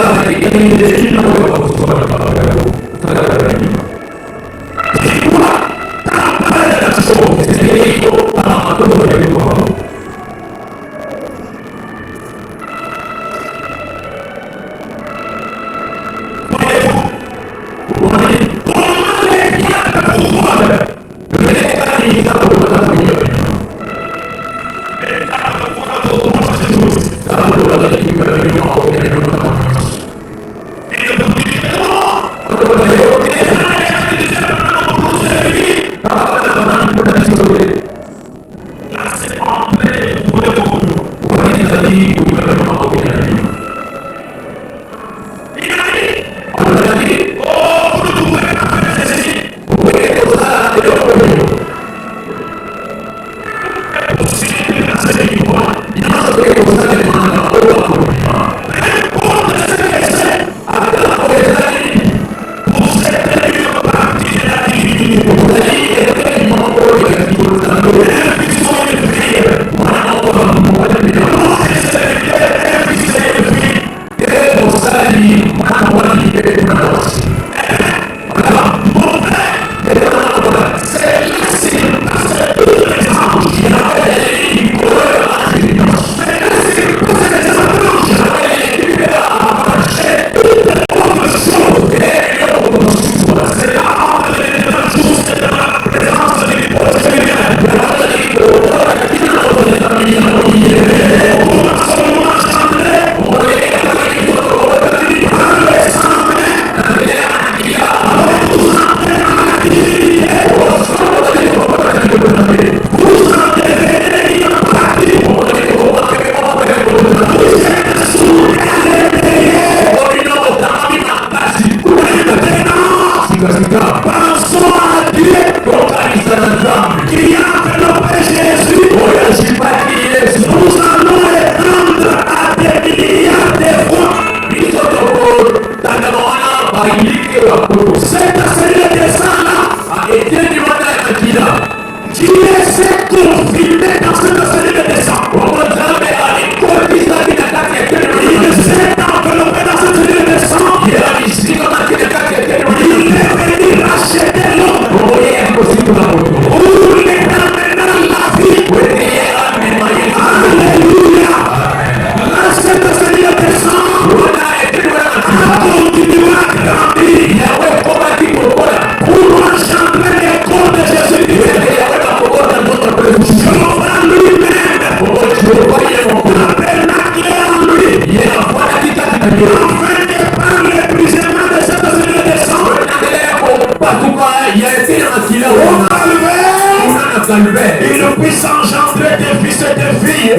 D: Il puisse engendrer des fils et des filles. Et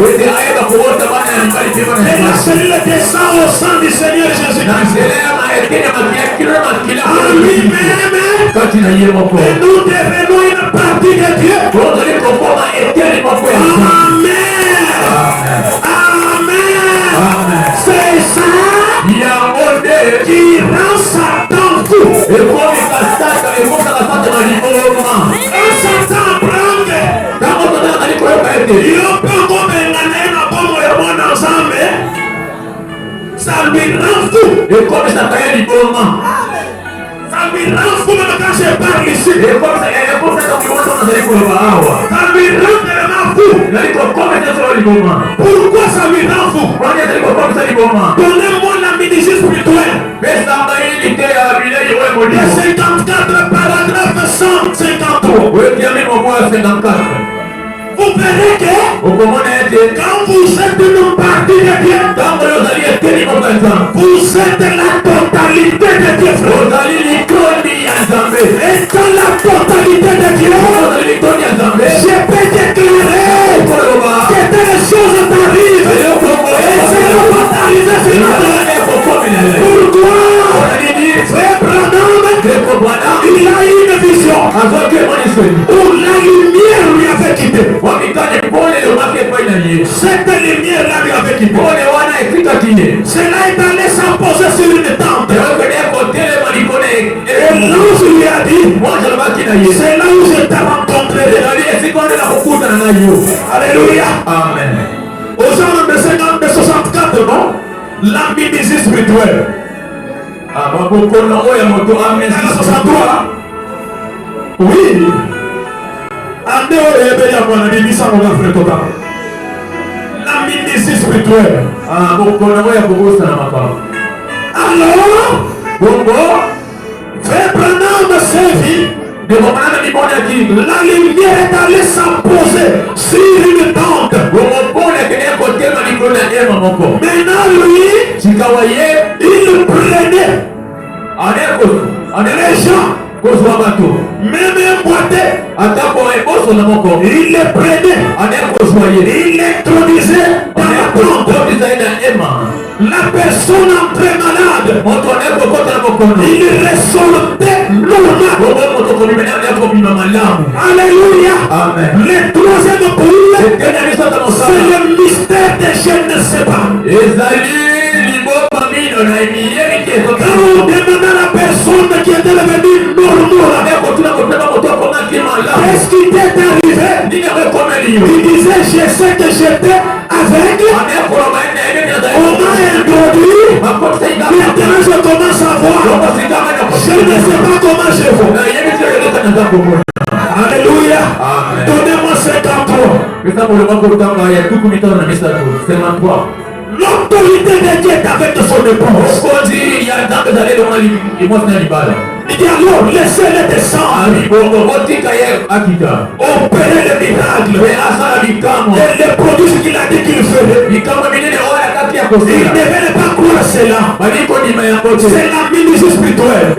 D: la cellule descend au sang du Seigneur Jésus. En lui-même. Et nous devenons une partie de Dieu. Amen. Amen. C'est ça qui rend Satan fou. Satan prend. Ça lui rend fou. Ça lui rend fou même quand je parle ici. Ça lui rend tellement fou. Pourquoi ça lui rend fou? Donnez-moi la médecine spirituelle. Il y a 54 paragraphes 153. Vous verrez que quand vous êtes une partie de Dieu, vous êtes la totalité de Dieu. Et dans la totalité de Dieu, je peux déclarer que telles choses t'arrivent. Et c'est ne pas t'arriver sur la terre. Pourquoi? Frère Branham, il a une vision où la lumière lui avait quitté. Cette lumière-là lui avait quitté. Cela est allé s'imposer sur une tente. Et C'est là où je t'ai rencontré. Alléluia. Amen. Aux gens de 50, de 64, non? L'amnésie spirituelle. Ah, bon, pour qu'on envoie un moto, amnésie 63. Oui. L'amnésie spirituelle. Ah, bon, qu'on envoie un moto, ça n'a pas. Alors, bon, frère Branham servit. La lumière est allée s'imposer sur une tente. Maintenant, lui, il prenait les gens, même un boité, il les prenait, il l'introduisait dans la tente. La personne entrée malade, il ressortait normal. Alléluia. Amen. Le troisième point, c'est le mystère des je ne sais pas. Quand on demande à la personne qui était devenue normale, qu'est-ce qui t'est arrivé? Il disait, je sais que j'étais aveugle. On m'a introduit. Maintenant je commence à voir. Je ne sais pas comment je vois. Alléluia. Donnez-moi 53. L'autorité de Dieu est avec son épouse. Il dit alors, laissez-les descendre. Opérer le miracle. Et les produits ce qu'il a dit qu'il ferait. Il ne veut pas croire cela. C'est la ministre spirituelle.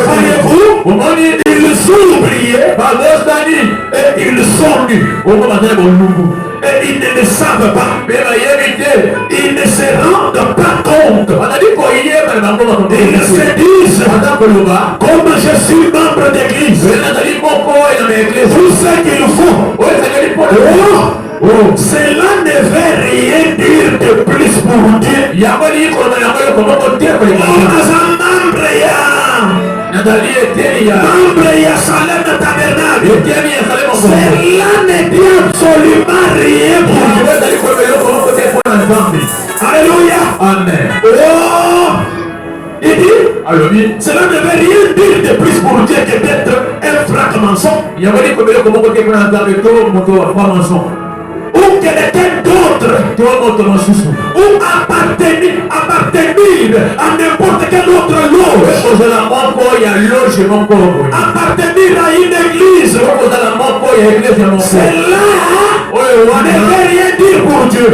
D: Voyez-vous, ils ont oublié. Et ils sont nus. Et ils ne le savent pas. Ils ne se rendent pas compte. Ils se disent, comme je suis membre d'église, tout ce qu'il faut. Cela ne veut rien dire de plus pour Dieu. Membre ya Salem Tabernacle. Cela ne dit absolument rien pour Dieu. Alléluia. Amen. Il dit, cela ne veut rien dire de plus pour Dieu que d'être un fragmenton. Ou quelqu'un d'autre, ou appartenir à n'importe quel autre loge, appartenir à une église, cela ne veut rien dire pour Dieu.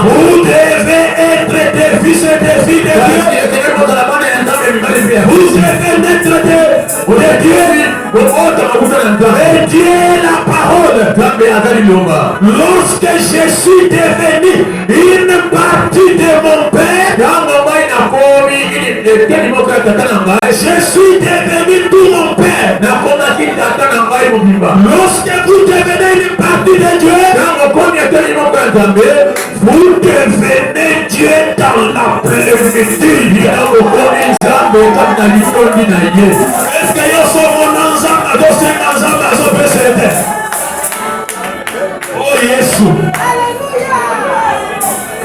D: Vous devez être des fils et des filles de Dieu. Vous devez être de Dieu. Et Dieu est la parole. Lorsque je suis devenu une partie de mon père, je suis devenu tout mon père. Lorsque vous devenez une partie de Dieu, vous devenez Dieu dans la plénitude. Est-ce que yo sommes ensemble? Oh Jésus.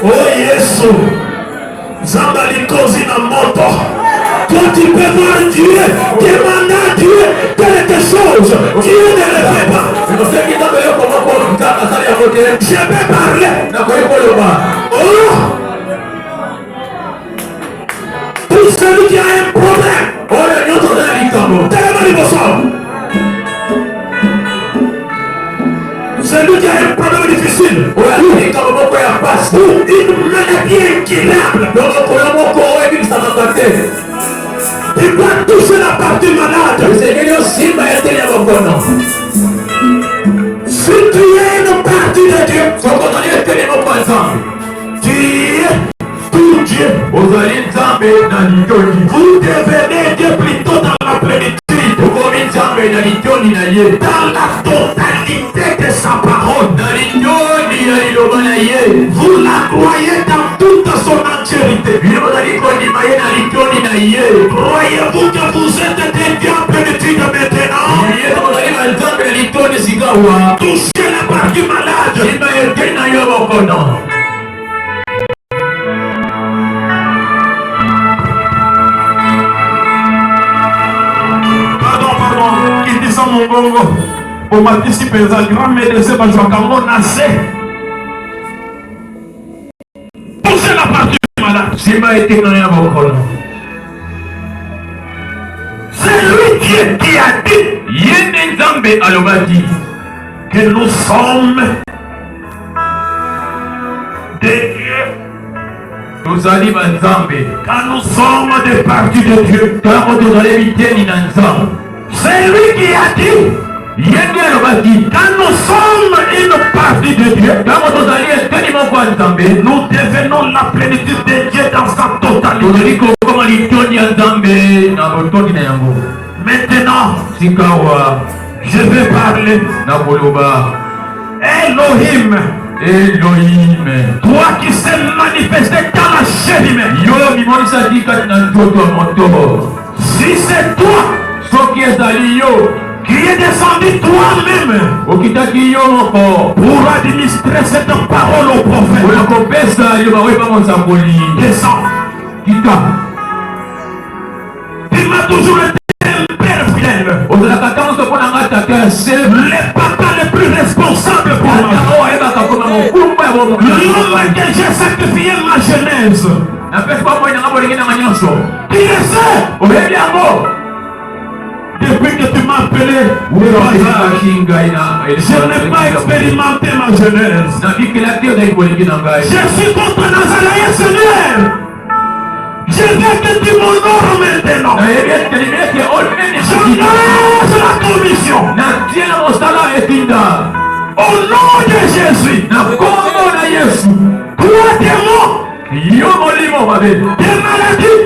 D: Oh Jésus. Zambali kozi na moto. Quand tu peux voir Dieu, demande à Dieu quelque chose. Dieu ne le fait pas. Je vais parler. Oh. Pour celui qui a un problème. Celui qui a un problème difficile, une maladie incurable, il doit toucher la partie malade. Si tu es une partie de Dieu, tu es tout Dieu. Vous devenez Dieu plutôt dans la plénitude. Dans la totalité de sa parole. Vous la croyez dans toute son entièreté. Croyez-vous que vous êtes des toucher la partie malade.
C: Pardon, il dit ça mon bongo. Pour participer à grand médecin, parce que quand on a toucher la partie malade. C'est lui qui a dit que nous sommes des dieux. Nous allons quand nous sommes des parties de Dieu. C'est lui qui a dit quand nous sommes une partie de Dieu, nous devenons la plénitude de Dieu dans sa totalité. Maintenant, je vais parler Elohim. Toi qui s'est manifesté dans la chair humaine. Si c'est toi qui est descendu toi-même pour administrer cette parole au prophète, descends. Il m'a toujours été un père fidèle. Les papas les plus responsables pour moi. L'homme que j'ai sacrifié ma jeunesse. Il le sait. Depuis que tu m'as appelé, je n'ai pas expérimenté ma jeunesse. Je suis contre Nazareth, Seigneur. Je veux que tu m'honores maintenant. Je la commission. Au nom de Jésus. Toi, démon, des maladies,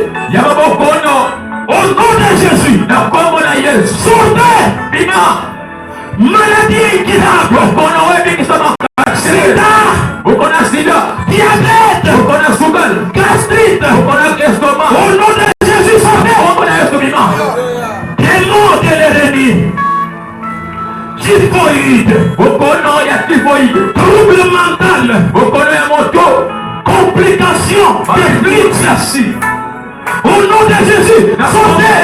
C: au nom de Jésus, sortez, maladie incurable, sida, diabète, gastrite, au nom de Jésus, sortez, démon de l'ennemi, typhoïde, trouble mental, complications, d'éclipse. Au nom de Jésus, sortez,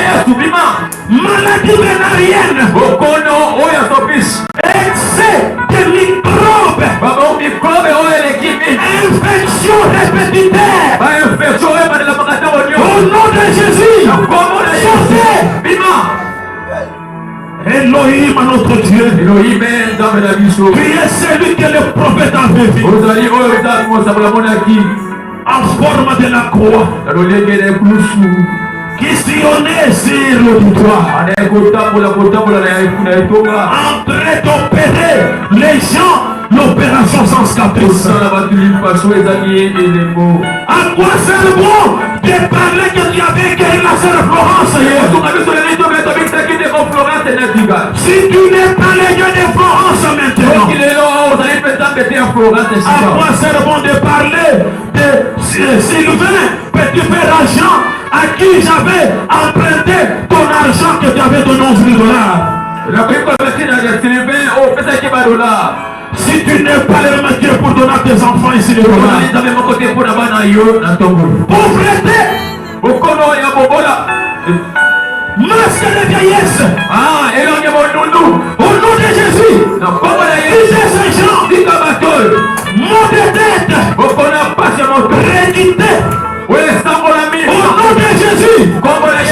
C: maladie vénérienne, excès de microbes, infection répétitaire. Au nom de Jésus, sortez. Elohim, notre Dieu, tu es celui que le prophète avait vu en forme de la croix, qui sillonnait sur le toit, en train d'opérer les gens l'opération sans caprice. À quoi c'est bon de parler que tu avais guéri la sœur Florence hier? Si tu n'es pas le Dieu de Florence maintenant, à quoi c'est bon de parler de Sylvain, petit frère Jean, à qui j'avais emprunté ton argent que tu avais donné $11,000? Si tu n'es pas le même Dieu pour donner à tes enfants ici les dollars, pauvreté, masque de vieillesse, au nom de Jésus, disais Saint-Jean, mot de tête, rédité, au nom de Jésus,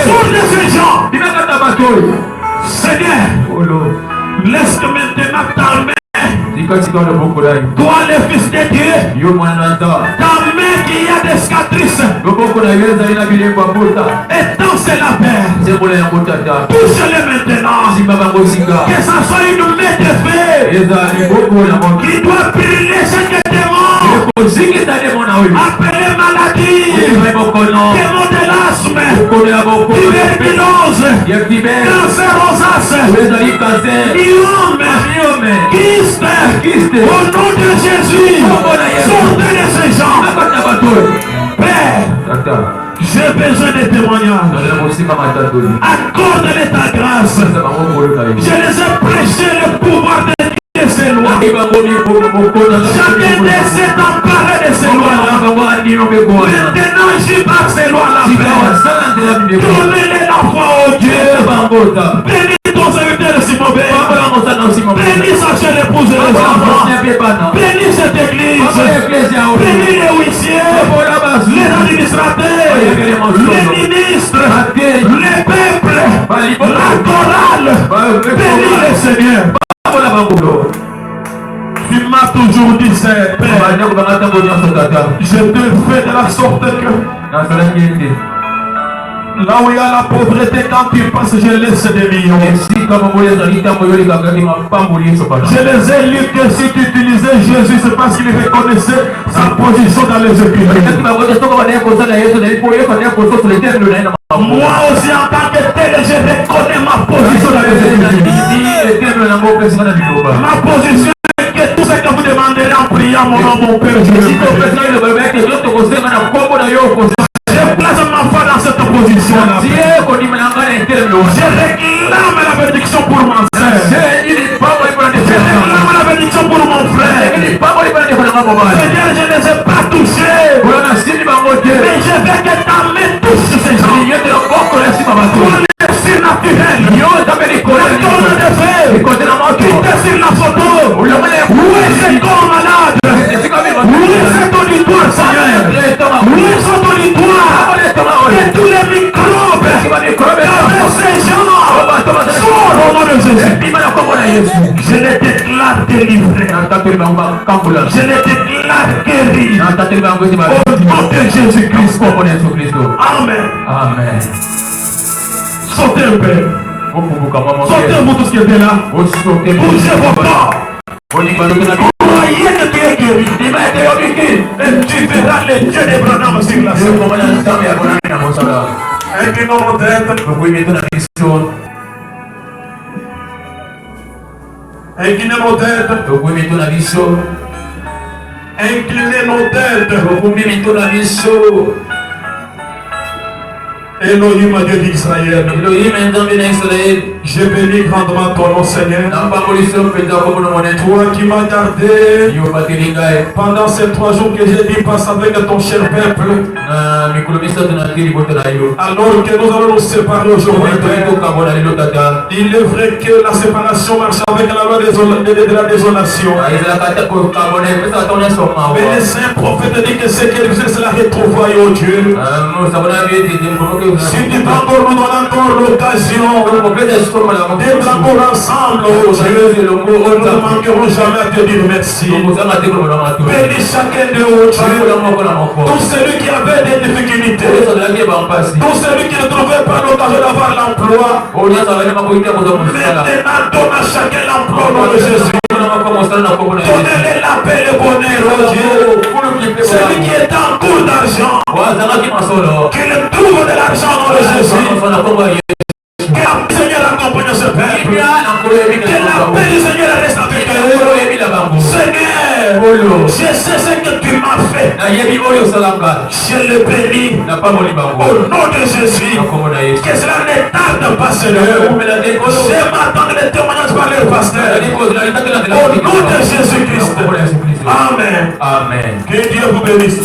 C: sors de Saint-Jean. Seigneur, laisse maintenant ta main. Toi le fils de Dieu, ta main qui a des cicatrices, étends la paix, touche-le maintenant, que ça soit une main de feu qui doit brûler chaque démon, appelé maladie, démon de l'asthme, tuberculose, cancer aux as, myome, kyste, au nom de Jésus, sortez de ces gens. Père, j'ai besoin de témoignages. Accorde-les ta grâce. Je les ai prêché le pouvoir de Dieu
D: ces lois. Chacun s'est emparé de ces lois-là. Maintenant, j'y par ces lois-là. Donnez les enfants au Dieu. Bénis ton serviteur de Simon Bé. Bénis sa chère épouse et les enfants. Bénis cette église. Bénis les huissiers, les administrateurs, les ministres, les peuples, la chorale. Bénis les seigneurs. Tu m'as toujours dit, Père, je te fais de la sorte que là où il y a la pauvreté, quand tu passes, je laisse des millions. Je les ai lus que si tu utilisais Jésus, c'est parce qu'il reconnaissait sa position dans les Écritures. Moi aussi, en tant que tel, je reconnais ma position dans les Écritures. Ma position est que tout ce que vous demanderez en priant mon nom, mon Père, je place ma foi dans cette position-là. Je réclame la bénédiction pour ma soeur. Je réclame la bénédiction pour mon frère. Seigneur, je ne les ai pas touchés. Mais je veux que ta main touche ces gens. Pour les surnaturels. Qui te sur la photo. Où est ce corps malade? Où est cet auditoire, Seigneur? Où est cet auditoire? Et tous les microbes avec ces gens sont au nom de Jésus. Je les déclare délivrés. Je les déclare guéris. Au nom de Jésus-Christ. Amen.
C: Amen.
D: Sautez un peu. Sautez vous tous qui étaient là. Bougez vos corps. Croyez que tu es guéri. Et tu verras les dieux d'Abraham sur la terre. Inclinons nos têtes. Inclinez nos têtes. Inclinez nos têtes. Elohim, Dieu d'Israël, je bénis grandement ton nom, Seigneur. Toi qui m'as gardé pendant ces 3 jours que j'ai dit passe avec ton cher peuple. Alors que nous allons nous séparer aujourd'hui, il est vrai que la séparation marche avec la loi de la désolation. Mais les saints prophètes disent que ce qu'elle faisait, c'est la retrouvaille au Dieu. Si tu vas encore nous donner encore l'occasion d'être encore ensemble, nous ne manquerons jamais à te dire merci. Bénis chacun de nous, tout celui qui avait des difficultés, tout celui qui ne trouvait pas l'occasion d'avoir l'emploi, maintenant donne à chacun l'emploi au nom de Jésus. Donnez-les la paix et le bonheur, oh Dieu. Celui qui est en cours d'argent, qu'il trouve de l'argent dans le Jésus. Que la paix du Seigneur accompagne ce peuple. Que la paix du Seigneur reste avec eux. Seigneur, je sais ce que tu m'as fait. Je le bénis au nom de Jésus. Que cela ne tarde pas, Seigneur. Je m'attends les témoignages par le pasteur. Au nom de Jésus-Christ. Amen.
C: Amen.
D: Que Dieu vous bénisse.